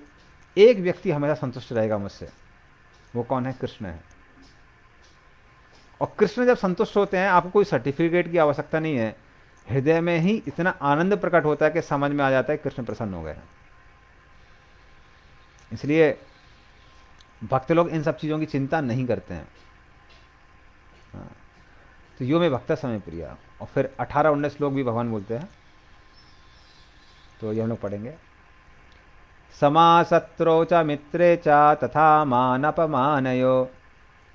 एक व्यक्ति हमेशा संतुष्ट रहेगा मुझसे। वो कौन है? कृष्ण है। और कृष्ण जब संतुष्ट होते हैं आपको कोई सर्टिफिकेट की आवश्यकता नहीं है, हृदय में ही इतना आनंद प्रकट होता है कि समझ में आ जाता है कृष्ण प्रसन्न हो गए। इसलिए भक्त लोग इन सब चीज़ों की चिंता नहीं करते हैं। हाँ। तो यो में भक्त समय प्रिया। और फिर 18-19 श्लोक भी भगवान बोलते हैं, तो ये हम लोग पढ़ेंगे। समासत्रो च मित्रे च तथा मानपमानयो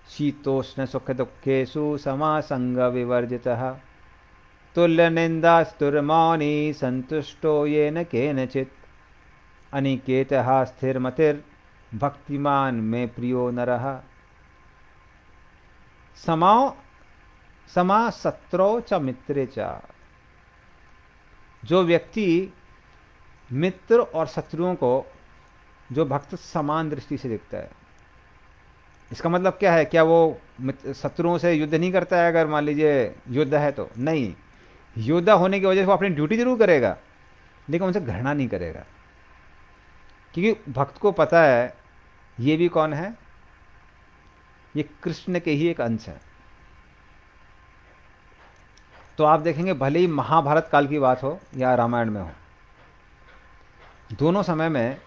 शीतोष्ण सुख दुखेषु समासंग विवर्जितः तुल्य निंदा स्तुर्मौनी संतुष्टो येन केनचित् अनिकेतः स्थिरमतिर् भक्तिमान में प्रियो नरः समाओ समा शत्रौ च मित्रे च। जो व्यक्ति मित्र और शत्रुओं को, जो भक्त समान दृष्टि से देखता है, इसका मतलब क्या है? क्या वो शत्रुओं से युद्ध नहीं करता है? अगर मान लीजिए युद्ध है तो नहीं, योद्धा होने की वजह से वो अपनी ड्यूटी जरूर करेगा, लेकिन उनसे घृणा नहीं करेगा, क्योंकि भक्त को पता है ये भी कौन है, ये कृष्ण के ही एक अंश है। तो आप देखेंगे भले ही महाभारत काल की बात हो या रामायण में हो, दोनों समय में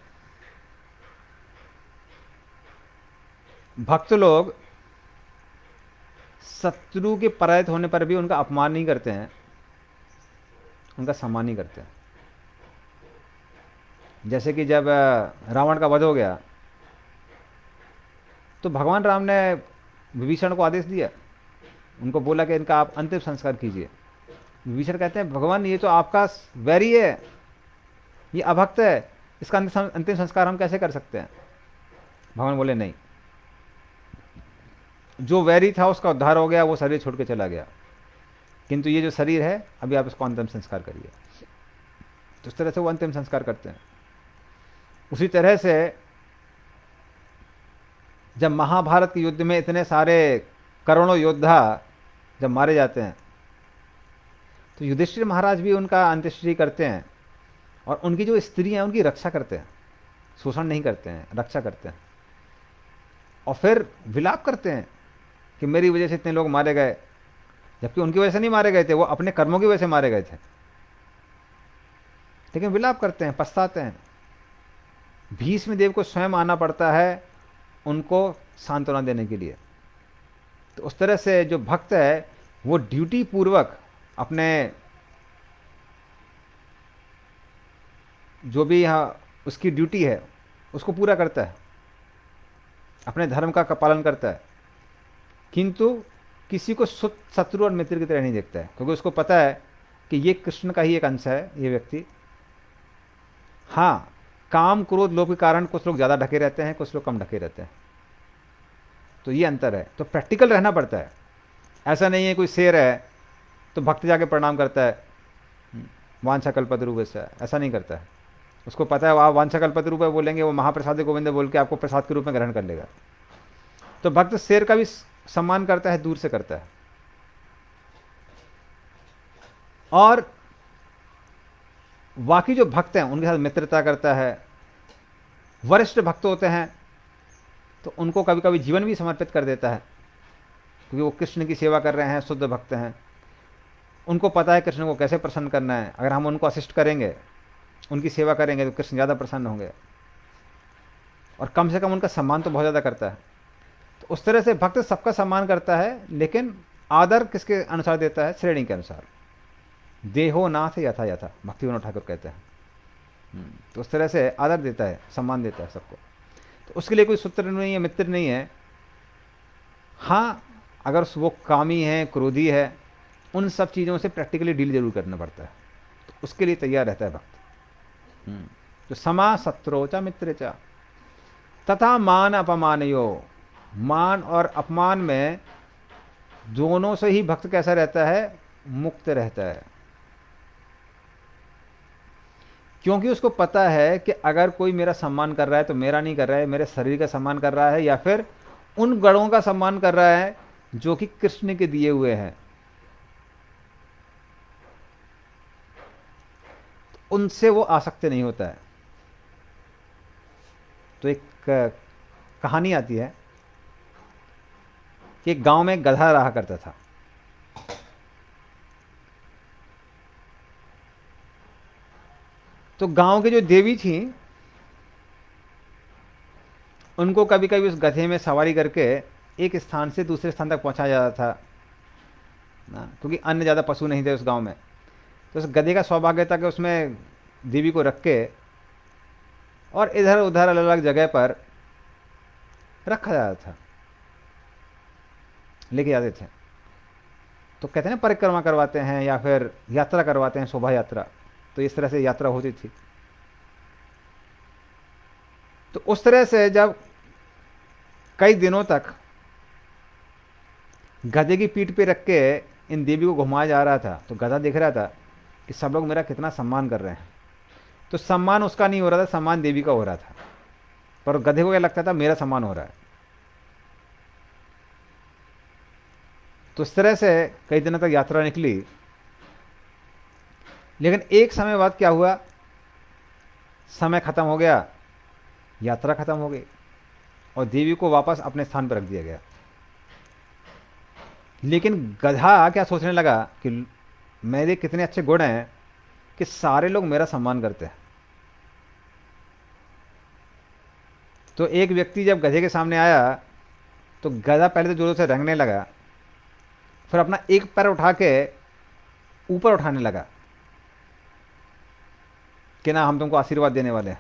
भक्त लोग शत्रु के पराजित होने पर भी उनका अपमान नहीं करते हैं, उनका सम्मान नहीं करते हैं। जैसे कि जब रावण का वध हो गया तो भगवान राम ने विभीषण को आदेश दिया, उनको बोला कि इनका आप अंतिम संस्कार कीजिए। विभीषण कहते हैं भगवान ये तो आपका वैरी है, ये अभक्त है, इसका अंतिम संस्कार हम कैसे कर सकते हैं? भगवान बोले नहीं, जो वैरी था उसका उद्धार हो गया, वो शरीर छोड़ के चला गया, किंतु ये जो शरीर है अभी आप इसको अंतिम संस्कार करिए। तो इस तरह से वो अंतिम संस्कार करते हैं। उसी तरह से जब महाभारत के युद्ध में इतने सारे करोड़ों योद्धा जब मारे जाते हैं तो युधिष्ठिर महाराज भी उनका अंत्येष्टि करते हैं, और उनकी जो स्त्री हैं उनकी रक्षा करते हैं, शोषण नहीं करते हैं, रक्षा करते हैं, और फिर विलाप करते हैं कि मेरी वजह से इतने लोग मारे गए, जबकि उनकी वजह से नहीं मारे गए थे, वो अपने कर्मों की वजह से मारे गए थे, लेकिन विलाप करते हैं, पछताते हैं। भीष्म देव को स्वयं आना पड़ता है उनको सांत्वना देने के लिए। तो उस तरह से जो भक्त है वो ड्यूटी पूर्वक अपने जो भी यहाँ उसकी ड्यूटी है उसको पूरा करता है, अपने धर्म का पालन करता है, किंतु किसी को शत्रु और मित्र की तरह नहीं देखता है, क्योंकि उसको पता है कि ये कृष्ण का ही एक अंश है ये व्यक्ति। हाँ, काम क्रोध लोभ के कारण कुछ लोग ज़्यादा ढके रहते हैं, कुछ लोग कम ढके रहते हैं, तो ये अंतर है। तो प्रैक्टिकल रहना पड़ता है। ऐसा नहीं है कोई शेर है तो भक्त जाके प्रणाम करता है वांछा कल्पतरूपस्य, ऐसा नहीं करता है। उसको पता है आप वांछा कल्पतरूपस्य बोलेंगे, वो महाप्रसाद गोविंद बोल के आपको प्रसाद के रूप में ग्रहण कर लेगा। तो भक्त शेर का भी सम्मान करता है, दूर से करता है। और बाकी जो भक्त हैं उनके साथ मित्रता करता है। वरिष्ठ भक्त होते हैं तो उनको कभी कभी जीवन भी समर्पित कर देता है, क्योंकि वो कृष्ण की सेवा कर रहे हैं, शुद्ध भक्त हैं। उनको पता है कृष्ण को कैसे प्रसन्न करना है, अगर हम उनको असिस्ट करेंगे, उनकी सेवा करेंगे तो कृष्ण ज़्यादा प्रसन्न होंगे, और कम से कम उनका सम्मान तो बहुत ज़्यादा करता है। तो उस तरह से भक्त सबका सम्मान करता है, लेकिन आदर किसके अनुसार देता है? श्रेणी के अनुसार। देहो नाथ यथा यथा, भक्ति विनोद ठाकुर कहते हैं। तो उस तरह से आदर देता है, सम्मान देता है सबको। तो उसके लिए कोई सूत्र नहीं है, मित्र नहीं है। हाँ, अगर वो कामी है, क्रोधी है, उन सब चीज़ों से प्रैक्टिकली डील जरूर करना पड़ता है, तो उसके लिए तैयार रहता है भक्त। तो समा शत्रो च मित्र च तथा मान अपमानयो, मान और अपमान में दोनों से ही भक्त कैसा रहता है? मुक्त रहता है, क्योंकि उसको पता है कि अगर कोई मेरा सम्मान कर रहा है तो मेरा नहीं कर रहा है, मेरे शरीर का सम्मान कर रहा है, या फिर उन गणों का सम्मान कर रहा है जो कि कृष्ण के दिए हुए हैं, उनसे वो आसक्त नहीं होता है। तो एक कहानी आती है कि एक गांव में एक गधा रहा करता था। तो गांव की जो देवी थी उनको कभी कभी उस गधे में सवारी करके एक स्थान से दूसरे स्थान तक पहुंचाया जाता था ना, क्योंकि अन्य ज़्यादा पशु नहीं थे उस गांव में। तो उस गधे का सौभाग्य था कि उसमें देवी को रख के और इधर उधर अलग अलग जगह पर रखा जाता था, लेके जाते थे। तो कहते हैं परिक्रमा करवाते हैं या फिर यात्रा करवाते हैं, शोभा यात्रा। तो इस तरह से यात्रा होती थी। तो उस तरह से जब कई दिनों तक गधे की पीठ पे रख के इन देवी को घुमाया जा रहा था, तो गधा देख रहा था कि सब लोग मेरा कितना सम्मान कर रहे हैं। तो सम्मान उसका नहीं हो रहा था, सम्मान देवी का हो रहा था, पर गधे को क्या लगता था मेरा सम्मान हो रहा है। तो इस तरह से कई दिनों तक यात्रा निकली। लेकिन एक समय बाद क्या हुआ, समय खत्म हो गया, यात्रा खत्म हो गई और देवी को वापस अपने स्थान पर रख दिया गया। लेकिन गधा क्या सोचने लगा कि मेरे कितने अच्छे गुण हैं कि सारे लोग मेरा सम्मान करते हैं। तो एक व्यक्ति जब गधे के सामने आया तो गधा पहले तो जोरों से रेंगने लगा, फिर अपना एक पैर उठा के ऊपर उठाने लगा कि ना हम तुमको आशीर्वाद देने वाले हैं।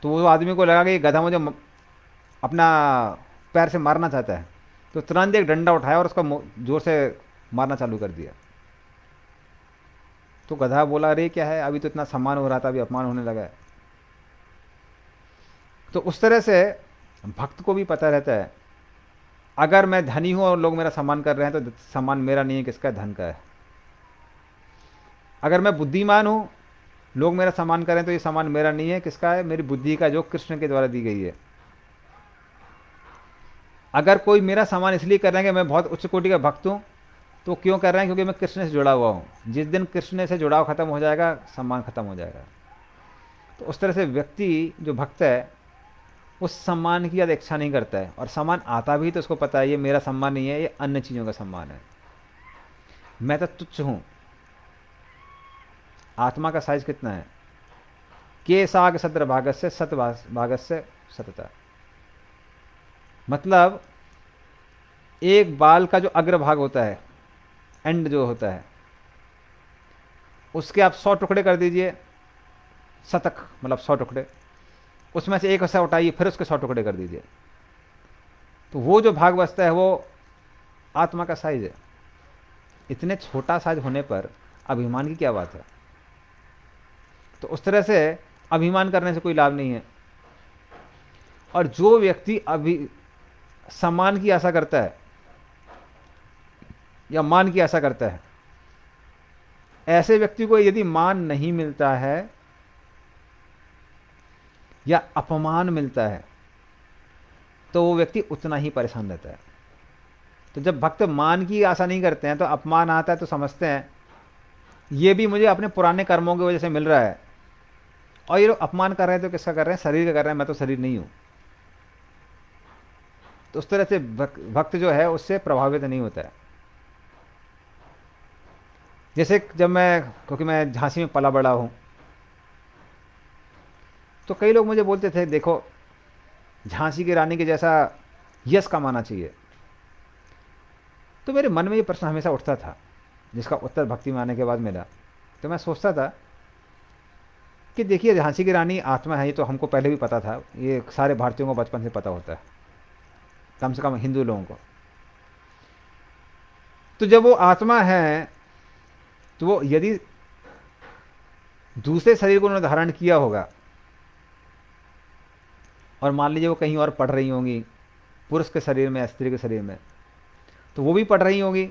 तो वो आदमी को लगा कि ये गधा मुझे अपना पैर से मारना चाहता है, तो तुरंत एक डंडा उठाया और उसका जोर से मारना चालू कर दिया। तो गधा बोला अरे क्या है, अभी तो इतना सम्मान हो रहा था, अभी अपमान होने लगा है। तो उस तरह से भक्त को भी पता रहता है, अगर मैं धनी हूं और लोग मेरा सम्मान कर रहे हैं तो सम्मान मेरा नहीं है, किसका, धन का है। अगर मैं बुद्धिमान हूं, लोग मेरा सम्मान करें तो ये सम्मान मेरा नहीं है, किसका है, मेरी बुद्धि का, जो कृष्ण के द्वारा दी गई है। अगर कोई मेरा सम्मान इसलिए कर रहे हैं कि मैं बहुत उच्च कोटि का भक्त हूं, तो क्यों कर रहे हैं, क्योंकि मैं कृष्ण से जुड़ा हुआ हूं। जिस दिन कृष्ण से जुड़ाव खत्म हो जाएगा, सम्मान खत्म हो जाएगा। तो उस तरह से व्यक्ति जो भक्त है उस सम्मान की याद इच्छा नहीं करता है, और सम्मान आता भी तो उसको पता है ये मेरा सम्मान नहीं है, ये अन्य चीज़ों का सम्मान है, मैं तो तुच्छ हूं। आत्मा का साइज कितना है, के साग सत्र भागस्य सत भागस्य सतता। मतलब एक बाल का जो अग्रभाग होता है, एंड जो होता है, उसके आप 100 टुकड़े कर दीजिए, शतक मतलब 100 टुकड़े, उसमें से एक हिस्सा उठाइए, फिर उसके 100 टुकड़े कर दीजिए, तो वो जो भाग बचता है वो आत्मा का साइज है। इतने छोटा साइज होने पर अभिमान की क्या बात है। तो उस तरह से अभिमान करने से कोई लाभ नहीं है। और जो व्यक्ति अभी सम्मान की आशा करता है या मान की आशा करता है, ऐसे व्यक्ति को यदि मान नहीं मिलता है या अपमान मिलता है तो वो व्यक्ति उतना ही परेशान रहता है। तो जब भक्त मान की आशा नहीं करते हैं तो अपमान आता है तो समझते हैं ये भी मुझे अपने पुराने कर्मों की वजह से मिल रहा है, और ये लोग अपमान कर रहे हैं तो किसका कर रहे हैं, शरीर का कर रहे हैं, मैं तो शरीर नहीं हूं। तो उस तरह से भक्त जो है उससे प्रभावित नहीं होता है। जैसे जब मैं, क्योंकि मैं झांसी में पला बड़ा हूं, तो कई लोग मुझे बोलते थे देखो झांसी की रानी के जैसा यश कमाना चाहिए। तो मेरे मन में ये प्रश्न हमेशा उठता था, जिसका उत्तर भक्ति में आने के बाद मिला। तो मैं सोचता था कि देखिए झांसी की रानी आत्मा है, ये तो हमको पहले भी पता था, ये सारे भारतीयों को बचपन से पता होता है, कम से कम हिंदू लोगों को। तो जब वो आत्मा है तो वो यदि दूसरे शरीर को उन्होंने धारण किया होगा, और मान लीजिए वो कहीं और पढ़ रही होंगी, पुरुष के शरीर में, स्त्री के शरीर में, तो वो भी पढ़ रही होंगी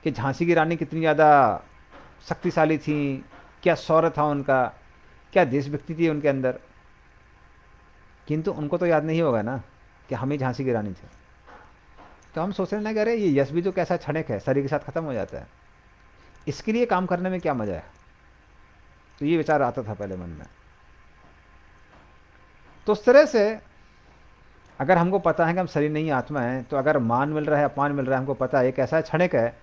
कि झांसी की रानी कितनी ज़्यादा शक्तिशाली थी, क्या शौर्य था उनका, क्या देशभक्ति थी उनके अंदर। किंतु उनको तो याद नहीं होगा ना कि हम ही झांसी की रानी थे। तो हम सोचने लगे अरे ये यश भी तो कैसा क्षणिक है, शरीर के साथ खत्म हो जाता है, इसके लिए काम करने में क्या मजा है। तो ये विचार आता था पहले मन में। तो उस तरह से अगर हमको पता है कि हम शरीर नहीं आत्मा है, तो अगर मान मिल रहा है, अपमान मिल रहा है, हमको पता है एक ऐसा क्षणिक है,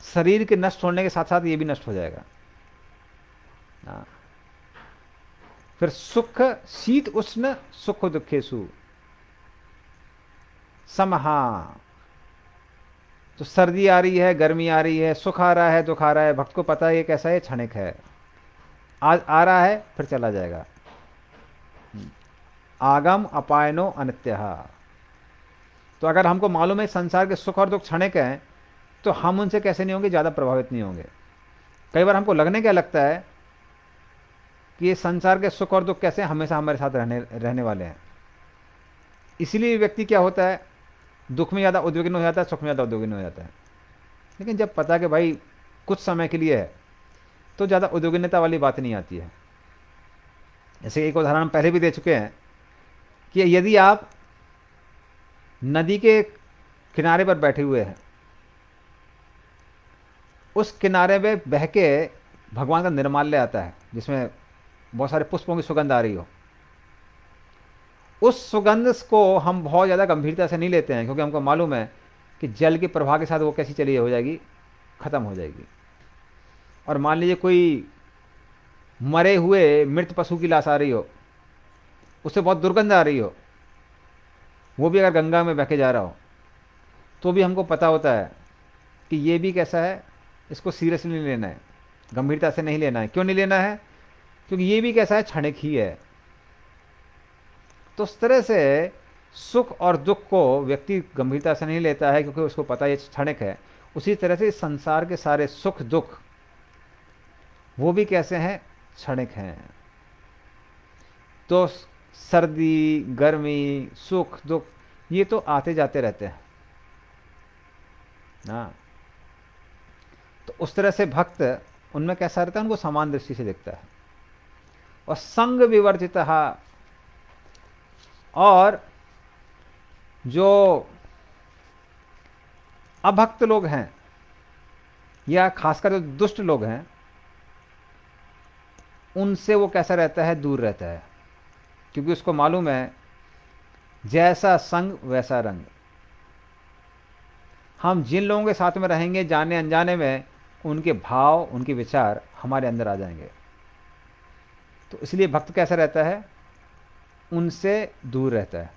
शरीर के नष्ट होने के साथ साथ ये भी नष्ट हो जाएगा। फिर सुख शीत उष्ण सुख दुखेसु समहा। तो सर्दी आ रही है, गर्मी आ रही है, सुख आ रहा है, दुख आ रहा है, भक्त को पता है ये कैसा है, क्षणिक है, आज आ रहा है फिर चला जाएगा। आगम अपायनो अनित्यः। तो अगर हमको मालूम है संसार के सुख और दुख क्षणिक हैं, तो हम उनसे कैसे नहीं होंगे, ज़्यादा प्रभावित नहीं होंगे। कई बार हमको लगने क्या लगता है कि ये संसार के सुख और दुख कैसे हमेशा हमारे साथ रहने वाले हैं, इसलिए व्यक्ति क्या होता है, दुख में ज़्यादा उद्विग्न हो जाता है, सुख में ज़्यादा उद्विग्न हो जाता है। लेकिन जब पता कि भाई कुछ समय के लिए है, तो ज़्यादा उद्विग्नता वाली बात नहीं आती है। जैसे एक उदाहरण हम पहले भी दे चुके हैं कि यदि आप नदी के किनारे पर बैठे हुए हैं, उस किनारे पे बह के भगवान का निर्माल्य आता है जिसमें बहुत सारे पुष्पों की सुगंध आ रही हो, उस सुगंध को हम बहुत ज़्यादा गंभीरता से नहीं लेते हैं, क्योंकि हमको मालूम है कि जल के प्रवाह के साथ वो कैसी चली हो जाएगी, ख़त्म हो जाएगी। और मान लीजिए कोई मरे हुए मृत पशु की लाश आ रही हो, उससे बहुत दुर्गंध आ रही हो, वो भी अगर गंगा में बह के जा रहा हो, तो भी हमको पता होता है कि ये भी कैसा है, इसको सीरियसली नहीं लेना है, गंभीरता से नहीं लेना है। क्यों नहीं लेना है? क्योंकि ये भी कैसा है, क्षणिक ही है। तो उस तरह से सुख और दुख को व्यक्ति गंभीरता से नहीं लेता है, क्योंकि उसको पता है ये क्षणिक है। उसी तरह से संसार के सारे सुख दुख वो भी कैसे हैं, क्षणिक हैं। तो सर्दी गर्मी सुख दुख ये तो आते जाते रहते हैं ना। तो उस तरह से भक्त उनमें कैसा रहता है, उनको समान दृष्टि से देखता है। और संग विवर्जित, और जो अभक्त लोग हैं या खासकर जो दुष्ट लोग हैं, उनसे वो कैसा रहता है, दूर रहता है। क्योंकि उसको मालूम है जैसा संग वैसा रंग। हम जिन लोगों के साथ में रहेंगे, जाने अनजाने में उनके भाव उनके विचार हमारे अंदर आ जाएंगे। तो इसलिए भक्त कैसा रहता है, उनसे दूर रहता है।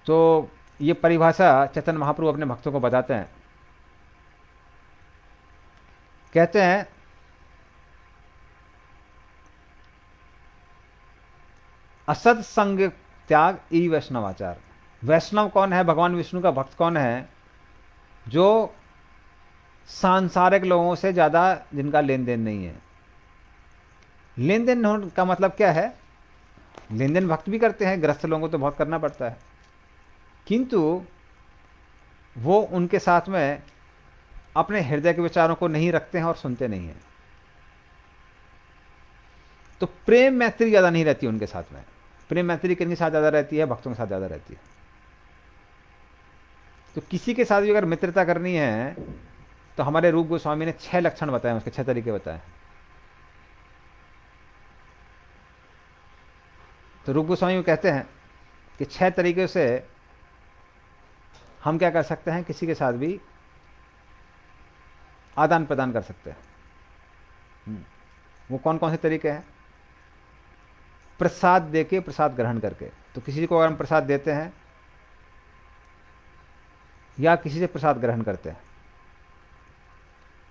तो ये परिभाषा चैतन्य महाप्रभु अपने भक्तों को बताते हैं। कहते हैं असत संग त्याग ई वैष्णवाचार। वैष्णव कौन है, भगवान विष्णु का भक्त कौन है? जो सांसारिक लोगों से ज़्यादा जिनका लेन देन नहीं है। लेन देन का मतलब क्या है? लेन देन भक्त भी करते हैं, ग्रस्त लोगों को तो बहुत करना पड़ता है, किंतु वो उनके साथ में अपने हृदय के विचारों को नहीं रखते हैं और सुनते नहीं हैं। तो प्रेम मैत्री ज़्यादा नहीं रहती उनके साथ में। प्रेम मैत्री किनके साथ ज़्यादा रहती है? भक्तों के साथ ज़्यादा रहती है। तो किसी के साथ भी अगर मित्रता करनी है, तो हमारे रूप गोस्वामी ने 6 लक्षण बताए, उसके 6 तरीके बताए। तो रूप गोस्वामी कहते हैं कि 6 तरीके से हम क्या कर सकते हैं, किसी के साथ भी आदान प्रदान कर सकते हैं। वो कौन कौन से तरीके हैं? प्रसाद देके, प्रसाद ग्रहण करके। तो किसी को अगर हम प्रसाद देते हैं या किसी से प्रसाद ग्रहण करते हैं,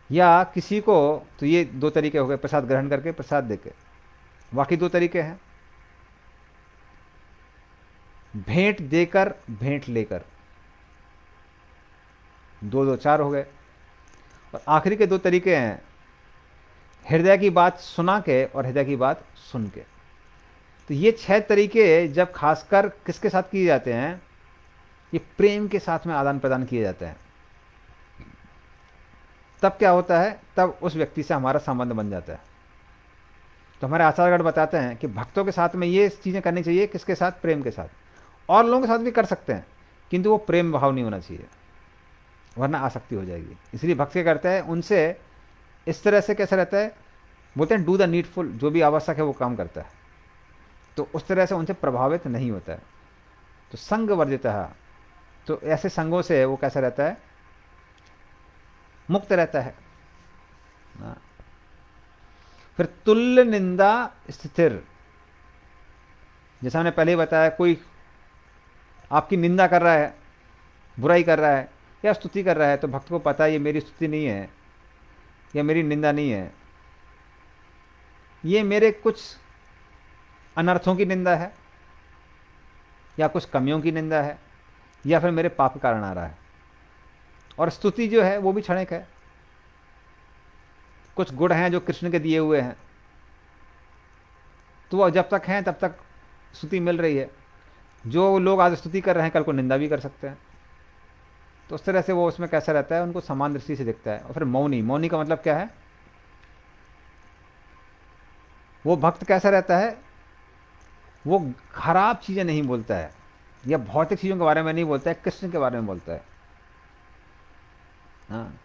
या किसी को, तो ये 2 तरीके हो गए, प्रसाद ग्रहण करके, प्रसाद देके। बाकी 2 तरीके हैं, भेंट देकर, भेंट लेकर। 2 4 हो गए। और आखिरी के 2 तरीके हैं, हृदय की बात सुना के और हृदय की बात सुन के। तो ये 6 तरीके जब खासकर किसके साथ किए जाते हैं, ये प्रेम के साथ में आदान प्रदान किए जाते हैं, तब क्या होता है, तब उस व्यक्ति से हमारा संबंध बन जाता है। तो हमारे आचार्यगण बताते हैं कि भक्तों के साथ में ये चीज़ें करनी चाहिए, किसके साथ? प्रेम के साथ। और लोगों के साथ भी कर सकते हैं, किंतु वो प्रेम भाव नहीं होना चाहिए, वरना आसक्ति हो जाएगी। इसलिए भक्त क्या करते हैं, उनसे इस तरह से कैसा रहता है, बोलते हैं डू द नीडफुल, जो भी आवश्यक है वो काम करता है। तो उस तरह से उनसे प्रभावित नहीं होता है। तो संग वर्जित है, तो ऐसे संगों से वो कैसा रहता है, मुक्त रहता है ना। फिर तुल्य निंदा स्थिर, जैसा हमने पहले ही बताया, कोई आपकी निंदा कर रहा है, बुराई कर रहा है या स्तुति कर रहा है, तो भक्त को पता है ये मेरी स्तुति नहीं है या मेरी निंदा नहीं है, ये मेरे कुछ अनर्थों की निंदा है या कुछ कमियों की निंदा है या फिर मेरे पाप के कारण आ रहा है। और स्तुति जो है वो भी क्षणिक है। कुछ गुण हैं जो कृष्ण के दिए हुए हैं, तो वो जब तक हैं तब तक स्तुति मिल रही है। जो लोग आज स्तुति कर रहे हैं कल को निंदा भी कर सकते हैं। तो उस तरह से वो उसमें कैसा रहता है, उनको समान दृष्टि से दिखता है। और फिर मौनी, मौनी का मतलब क्या है? वो भक्त कैसा रहता है? वो खराब चीज़ें नहीं बोलता है या भौतिक चीज़ों के बारे में नहीं बोलता है, कृष्ण के बारे में बोलता है। हाँ,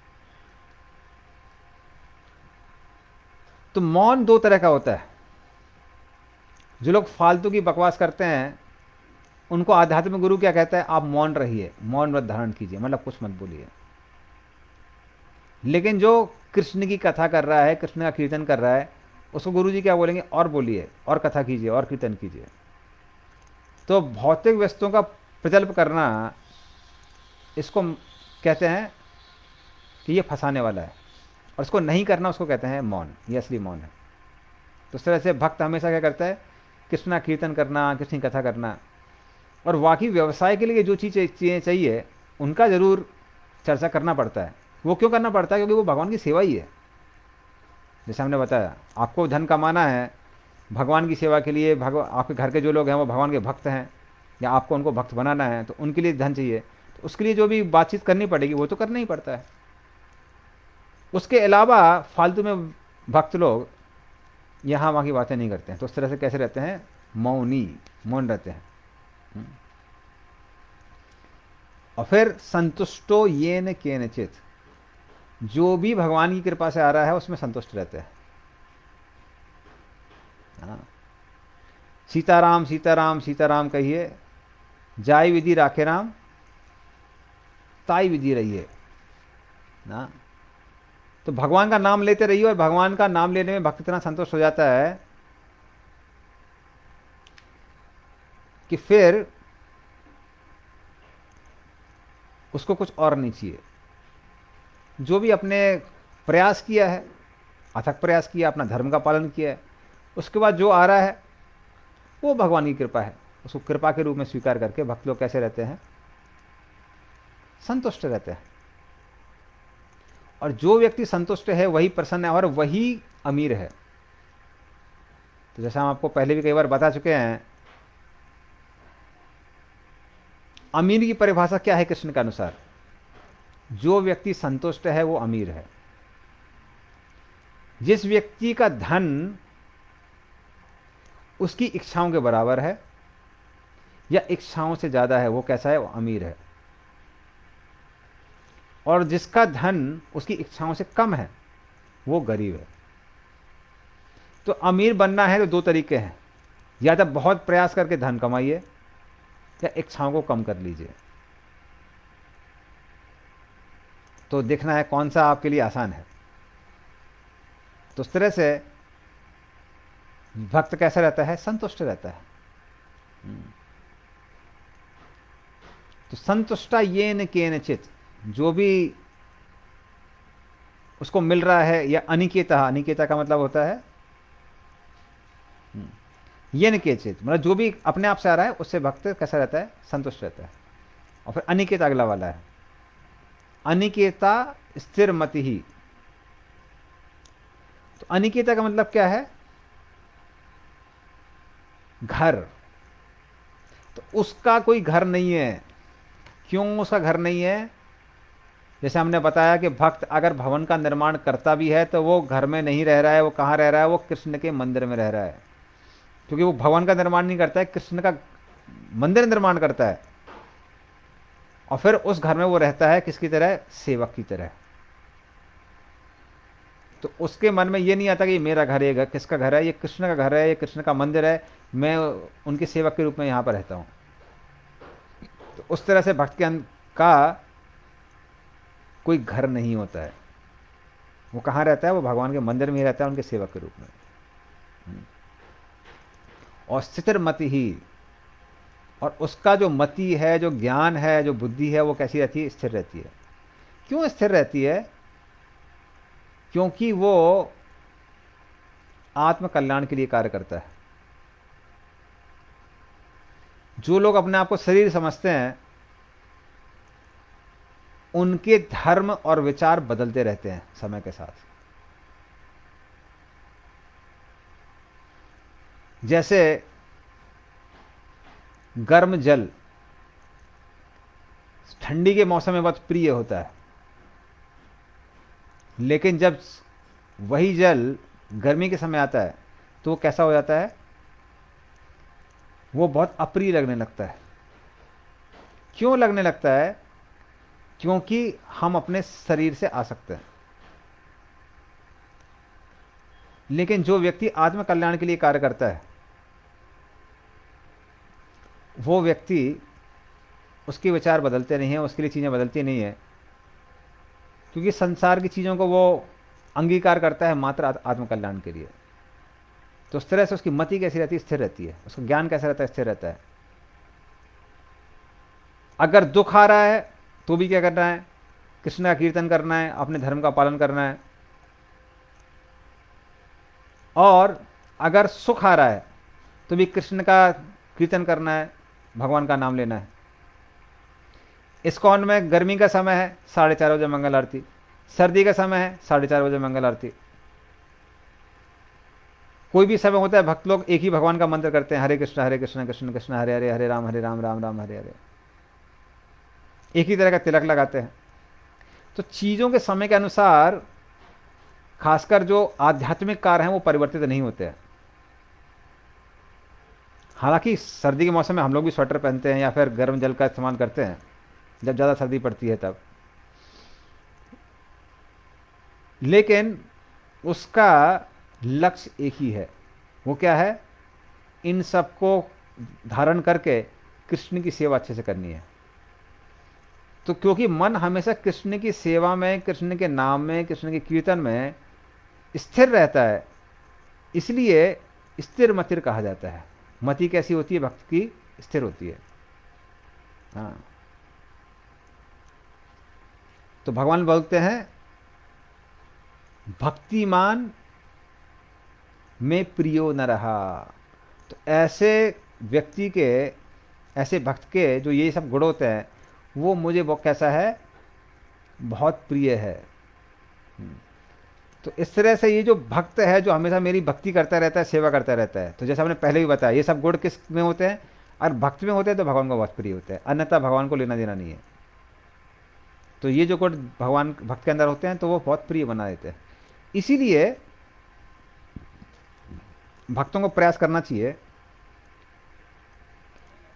तो मौन दो तरह का होता है। जो लोग फालतू की बकवास करते हैं उनको आध्यात्मिक गुरु क्या कहता है? आप मौन रहिए, मौन व्रत धारण कीजिए, मतलब कुछ मत बोलिए। लेकिन जो कृष्ण की कथा कर रहा है, कृष्ण का कीर्तन कर रहा है, उसको गुरु जी क्या बोलेंगे? और बोलिए, और कथा कीजिए, और कीर्तन कीजिए। तो भौतिक वस्तुओं का प्रजल्प करना, इसको कहते हैं कि ये फंसाने वाला है, और इसको नहीं करना उसको कहते हैं मौन। ये असली मौन है। तो इस तरह से भक्त हमेशा क्या करता है? कृष्ण का कीर्तन करना, कृष्ण की कथा करना। और वाकई व्यवसाय के लिए जो चीज़ें चाहिए उनका ज़रूर चर्चा करना पड़ता है। वो क्यों करना पड़ता है? क्योंकि वो भगवान की सेवा ही है। जैसे हमने बताया, आपको धन कमाना है भगवान की सेवा के लिए, आपके घर के जो लोग हैं वो भगवान के भक्त हैं, या आपको उनको भक्त बनाना है, तो उनके लिए धन चाहिए। तो उसके लिए जो भी बातचीत करनी पड़ेगी वो तो करना ही पड़ता है। उसके अलावा फालतू में भक्त लोग यहाँ वहाँ की बातें नहीं करते हैं। तो उस तरह से कैसे रहते हैं? मौनी, मौन रहते हैं। और फिर संतुष्टो येन केनचित, जो भी भगवान की कृपा से आ रहा है उसमें संतुष्ट रहते हैं। हाँ, सीताराम सीताराम सीताराम कहिए, जाय विधि राखे राम, ताई विधि रहिए ना। तो भगवान का नाम लेते रहिए, और भगवान का नाम लेने में भक्त इतना संतुष्ट हो जाता है कि फिर उसको कुछ और नहीं चाहिए। जो भी अपने प्रयास किया है, अथक प्रयास किया, अपना धर्म का पालन किया है, उसके बाद जो आ रहा है वो भगवान की कृपा है। उसको कृपा के रूप में स्वीकार करके भक्त लोग कैसे रहते हैं? संतुष्ट रहते हैं। और जो व्यक्ति संतुष्ट है वही प्रसन्न है, और वही अमीर है। तो जैसा हम आपको पहले भी कई बार बता चुके हैं, अमीर की परिभाषा क्या है कृष्ण के अनुसार? जो व्यक्ति संतुष्ट है वो अमीर है। जिस व्यक्ति का धन उसकी इच्छाओं के बराबर है या इच्छाओं से ज्यादा है, वो कैसा है? वो अमीर है। और जिसका धन उसकी इच्छाओं से कम है वो गरीब है। तो अमीर बनना है तो दो तरीके हैं, या तो बहुत प्रयास करके धन कमाइए या इच्छाओं को कम कर लीजिए। तो देखना है कौन सा आपके लिए आसान है। तो उस तरह से भक्त कैसा रहता है? संतुष्ट रहता है। तो संतुष्टा येन केनचित, जो भी उसको मिल रहा है, या अनिकेता, अनिकेता का मतलब होता है येन केचित, मतलब जो भी अपने आप से आ रहा है उससे भक्त कैसा रहता है? संतुष्ट रहता है। और फिर अनिकेता अगला वाला है, अनिकेता स्थिर मति ही। तो अनिकेता का मतलब क्या है? घर। तो उसका कोई घर नहीं है। क्यों उसका घर नहीं है? जैसे हमने बताया कि भक्त अगर भवन का निर्माण करता भी है तो वो घर में नहीं रह रहा है। वो कहाँ रह रहा है? वो कृष्ण के मंदिर में रह रहा है। क्योंकि वो भवन का निर्माण नहीं करता है, कृष्ण का मंदिर निर्माण करता है। और फिर उस घर में वो रहता है किसकी तरह? सेवक की तरह। तो उसके मन में ये नहीं आता कि ये मेरा घर है, किसका घर है? ये कृष्ण का घर है, ये कृष्ण का मंदिर है, मैं उनके सेवक के रूप में यहाँ पर रहता हूँ। तो उस तरह से भक्त के का कोई घर नहीं होता है। वो कहाँ रहता है? वो भगवान के मंदिर में ही रहता है, उनके सेवक के रूप में। और स्थिर मति ही, और उसका जो मति है, जो ज्ञान है, जो बुद्धि है, वो कैसी रहती है? स्थिर रहती है। क्यों स्थिर रहती है? क्योंकि वो आत्म कल्याण के लिए कार्य करता है। जो लोग अपने आप को शरीर समझते हैं उनके धर्म और विचार बदलते रहते हैं समय के साथ। जैसे गर्म जल ठंडी के मौसम में बहुत प्रिय होता है, लेकिन जब वही जल गर्मी के समय आता है तो वो कैसा हो जाता है, वो बहुत अप्रिय लगने लगता है। क्यों लगने लगता है? क्योंकि हम अपने शरीर से आसक्त हैं। लेकिन जो व्यक्ति आत्म कल्याण के लिए कार्य करता है, वो व्यक्ति, उसके विचार बदलते नहीं हैं, उसके लिए चीज़ें बदलती नहीं है, क्योंकि संसार की चीज़ों को वो अंगीकार करता है मात्र आत्म कल्याण के लिए। तो उस तरह से उसकी मति कैसी रहती है? स्थिर रहती है। उसका ज्ञान कैसा रहता है? स्थिर रहता है। अगर दुख आ रहा है तो भी क्या करना है? कृष्ण का कीर्तन करना है, अपने धर्म का पालन करना है। और अगर सुख आ रहा है तो भी कृष्ण का कीर्तन करना है, भगवान का नाम लेना है। इस्कॉन में गर्मी का समय है 4:30 बजे मंगल आरती, सर्दी का समय है 4:30 बजे मंगल आरती। कोई भी समय होता है, भक्त लोग एक ही भगवान का मंत्र करते हैं, हरे कृष्ण कृष्ण कृष्ण हरे हरे, हरे राम राम राम हरे हरे। एक ही तरह का तिलक लगाते हैं। तो चीज़ों के समय के अनुसार खासकर जो आध्यात्मिक कार्य हैं वो परिवर्तित नहीं होते हैं। हालांकि सर्दी के मौसम में हम लोग भी स्वेटर पहनते हैं या फिर गर्म जल का इस्तेमाल करते हैं जब ज़्यादा सर्दी पड़ती है तब, लेकिन उसका लक्ष्य एक ही है। वो क्या है? इन सबको धारण करके कृष्ण की सेवा अच्छे से करनी है। तो क्योंकि मन हमेशा कृष्ण की सेवा में, कृष्ण के नाम में, कृष्ण के कीर्तन में स्थिर रहता है, इसलिए स्थिर मतिर कहा जाता है। मति कैसी होती है? भक्त की स्थिर होती है। हाँ, तो भगवान बोलते हैं भक्तिमान में प्रियो न रहा। तो ऐसे व्यक्ति के, ऐसे भक्त के जो ये सब गुण होते हैं, वो मुझे वो कैसा है? बहुत प्रिय है। तो इस तरह से ये जो भक्त है, जो हमेशा मेरी भक्ति करता रहता है, सेवा करता रहता है, तो जैसा हमने पहले भी बताया, ये सब गुण किस में होते हैं? और भक्त में होते हैं तो भगवान को बहुत प्रिय होते हैं, अन्यथा भगवान को लेना देना नहीं है। तो ये जो गुण भगवान भक्त के अंदर होते हैं तो वो बहुत प्रिय बना देते हैं। इसीलिए भक्तों को प्रयास करना चाहिए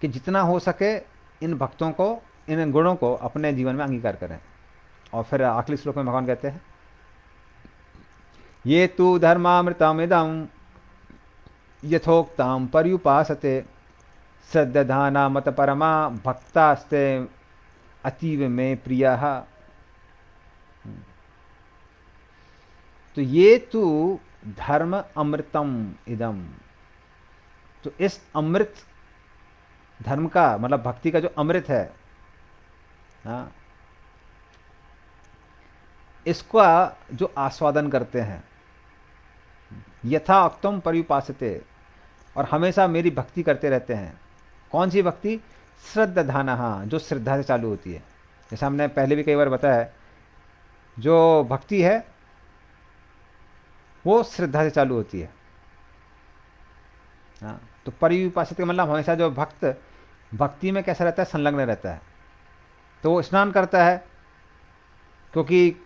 कि जितना हो सके इन भक्तों को, इन गुणों को अपने जीवन में अंगीकार करें। और फिर आखिरी श्लोक में भगवान कहते हैं, ये तु धर्मामृतमिदं यथोक्तां पर्युपासते श्रद्धाना मत परमा भक्तास्ते अतीव में प्रियः। तो ये तु धर्म अमृतम इदम, तो इस अमृत धर्म का मतलब भक्ति का जो अमृत है, हाँ, इसका जो आस्वादन करते हैं, यथा उक्तम पर्युपासते, और हमेशा मेरी भक्ति करते रहते हैं। कौन सी भक्ति? श्रद्धाना, जो श्रद्धा से चालू होती है। जैसा हमने पहले भी कई बार बताया है, जो भक्ति है वो श्रद्धा से चालू होती है। हाँ, तो पर्युपासित का मतलब हमेशा जो भक्त भक्ति में कैसा रहता है? संलग्न रहता है। तो वो स्नान करता है, क्योंकि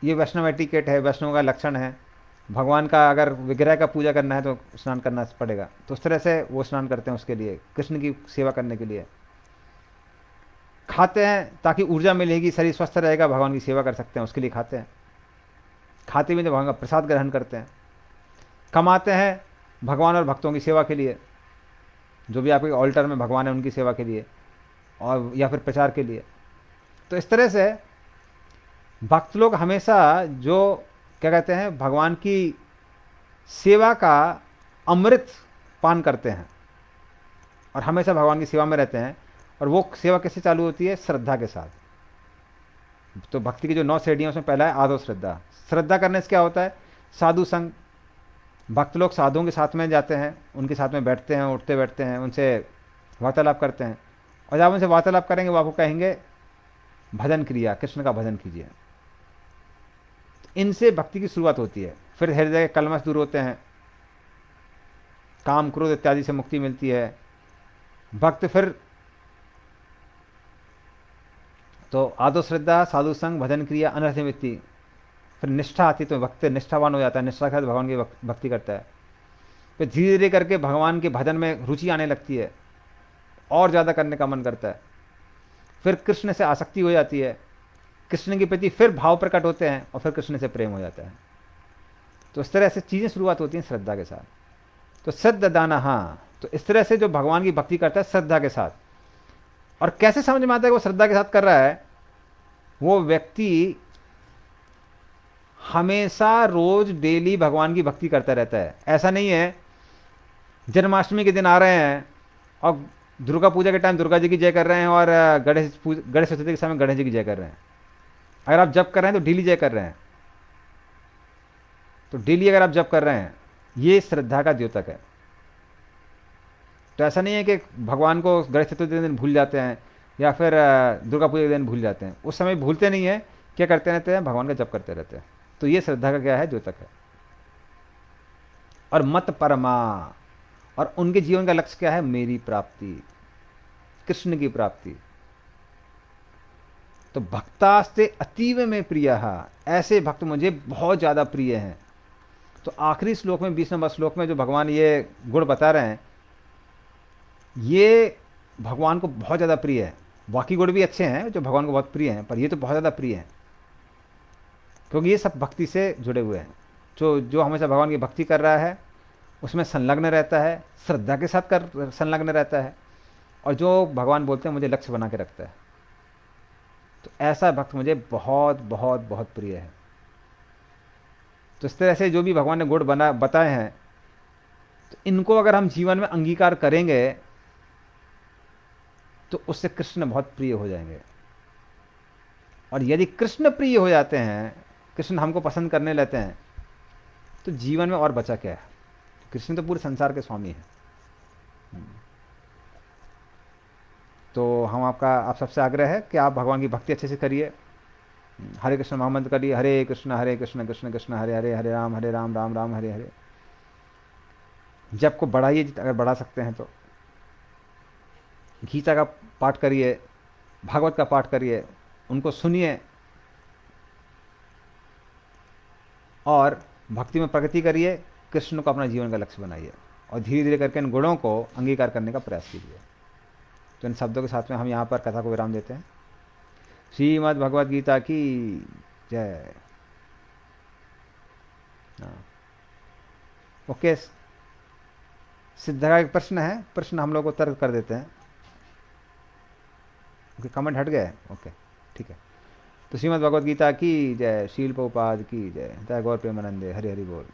ये वैष्णव एटिकेट है, वैष्णव का लक्षण है। भगवान का अगर विग्रह का पूजा करना है तो स्नान करना पड़ेगा, तो उस तरह से वो स्नान करते हैं उसके लिए, कृष्ण की सेवा करने के लिए। खाते हैं ताकि ऊर्जा मिलेगी, शरीर स्वस्थ रहेगा, भगवान की सेवा कर सकते हैं, उसके लिए खाते हैं। खाते हुए तो भगवान का प्रसाद ग्रहण करते हैं। कमाते हैं भगवान और भक्तों की सेवा के लिए, जो भी आपके ऑल्टर में भगवान है उनकी सेवा के लिए, और या फिर प्रचार के लिए। तो इस तरह से भक्त लोग हमेशा जो क्या कहते हैं, भगवान की सेवा का अमृत पान करते हैं और हमेशा भगवान की सेवा में रहते हैं। और वो सेवा कैसे चालू होती है? श्रद्धा के साथ। तो भक्ति की जो 9 श्रेणियां, उसमें पहला है आदो श्रद्धा। श्रद्धा करने से क्या होता है? साधु संग। भक्त लोग साधुओं के साथ में जाते हैं, उनके साथ में बैठते हैं, उठते बैठते हैं, उनसे वार्तालाप करते हैं। और जब उनसे वार्तालाप करेंगे वो आपको कहेंगे भजन क्रिया, कृष्ण का भजन कीजिए। इनसे भक्ति की शुरुआत होती है। फिर हृदय के कलमश दूर होते हैं। काम क्रोध इत्यादि से मुक्ति मिलती है। भक्त फिर तो आदो श्रद्धा, साधु संग, भजन क्रिया, अनर्थ निवृत्ति, फिर निष्ठा आती तो भक्त निष्ठावान हो जाता है, निष्ठा के साथ भगवान की भक्ति करता है। फिर धीरे धीरे करके भगवान के भजन में रुचि आने लगती है, और ज़्यादा करने का मन करता है। फिर कृष्ण से आसक्ति हो जाती है, कृष्ण के प्रति फिर भाव प्रकट होते हैं, और फिर कृष्ण से प्रेम हो जाता है। तो इस तरह से चीज़ें शुरुआत होती हैं श्रद्धा के साथ। तो श्रद्धाना, हाँ, तो इस तरह से जो भगवान की भक्ति करता है श्रद्धा के साथ। और कैसे समझ में आता है वो श्रद्धा के साथ कर रहा है? वो व्यक्ति हमेशा रोज डेली भगवान की भक्ति करता रहता है। ऐसा नहीं है जन्माष्टमी के दिन आ रहे हैं और दुर्गा पूजा के टाइम दुर्गा जी की जय कर रहे हैं, और गणेश चतुर्थी के समय गणेश जी की जय कर रहे हैं। अगर आप जप कर रहे हैं तो डेली जय कर रहे हैं, तो डेली अगर आप जप कर रहे हैं, ये श्रद्धा का द्योतक है। तो ऐसा नहीं है कि भगवान को गणेश चतुर्थी के दिन भूल जाते हैं, या फिर दुर्गा पूजा के दिन भूल जाते हैं। उस समय भूलते नहीं है, क्या करते रहते हैं? भगवान का जप करते रहते हैं। तो ये श्रद्धा का क्या है? द्योतक है। और मत परमा, और उनके जीवन का लक्ष्य क्या है? मेरी प्राप्ति, कृष्ण की प्राप्ति। तो भक्तास्ते अतीव में प्रिय, ऐसे भक्त मुझे बहुत ज़्यादा प्रिय हैं। तो आखिरी श्लोक में 20 नंबर श्लोक में जो भगवान ये गुण बता रहे हैं, ये भगवान को बहुत ज़्यादा प्रिय है। बाकी गुण भी अच्छे हैं जो भगवान को बहुत प्रिय हैं, पर ये तो बहुत ज़्यादा प्रिय हैं, क्योंकि ये सब भक्ति से जुड़े हुए हैं। जो हमेशा भगवान की भक्ति कर रहा है उसमें संलग्न रहता है, श्रद्धा के साथ कर संलग्न रहता है, और जो भगवान बोलते हैं मुझे लक्ष्य बना के रखता है। तो ऐसा भक्त मुझे बहुत बहुत बहुत प्रिय है। तो इस तरह से जो भी भगवान ने गुण बताए हैं, तो इनको अगर हम जीवन में अंगीकार करेंगे तो उससे कृष्ण बहुत प्रिय हो जाएंगे। और यदि कृष्ण प्रिय हो जाते हैं, कृष्ण हमको पसंद करने लगते हैं, तो जीवन में और बचा क्या है? कृष्ण तो पूरे संसार के स्वामी हैं। तो आप सबसे आग्रह है कि आप भगवान की भक्ति अच्छे से करिए। हरे कृष्ण महामंत्र करिए, हरे कृष्ण कृष्ण कृष्ण हरे हरे, हरे राम राम राम हरे हरे। जप को बढ़ाइए अगर बढ़ा सकते हैं तो। गीता का पाठ करिए, भागवत का पाठ करिए, उनको सुनिए, और भक्ति में प्रगति करिए, कृष्ण को अपना जीवन का लक्ष्य बनाइए, और धीरे धीरे करके इन गुणों को अंगीकार करने का प्रयास कीजिए। तो इन शब्दों के साथ में हम यहाँ पर कथा को विराम देते हैं। श्रीमद् भगवद गीता की जय। ओके, सिद्धा का एक प्रश्न है, प्रश्न हम लोग को तर्क कर देते हैं। ओके, कमेंट हट गए? ओके, ठीक है। तो श्रीमद् भगवद गीता की जय, शील प्रभुपाद की जय, जय गौर प्रेमानंदे, हरि हरि बोल।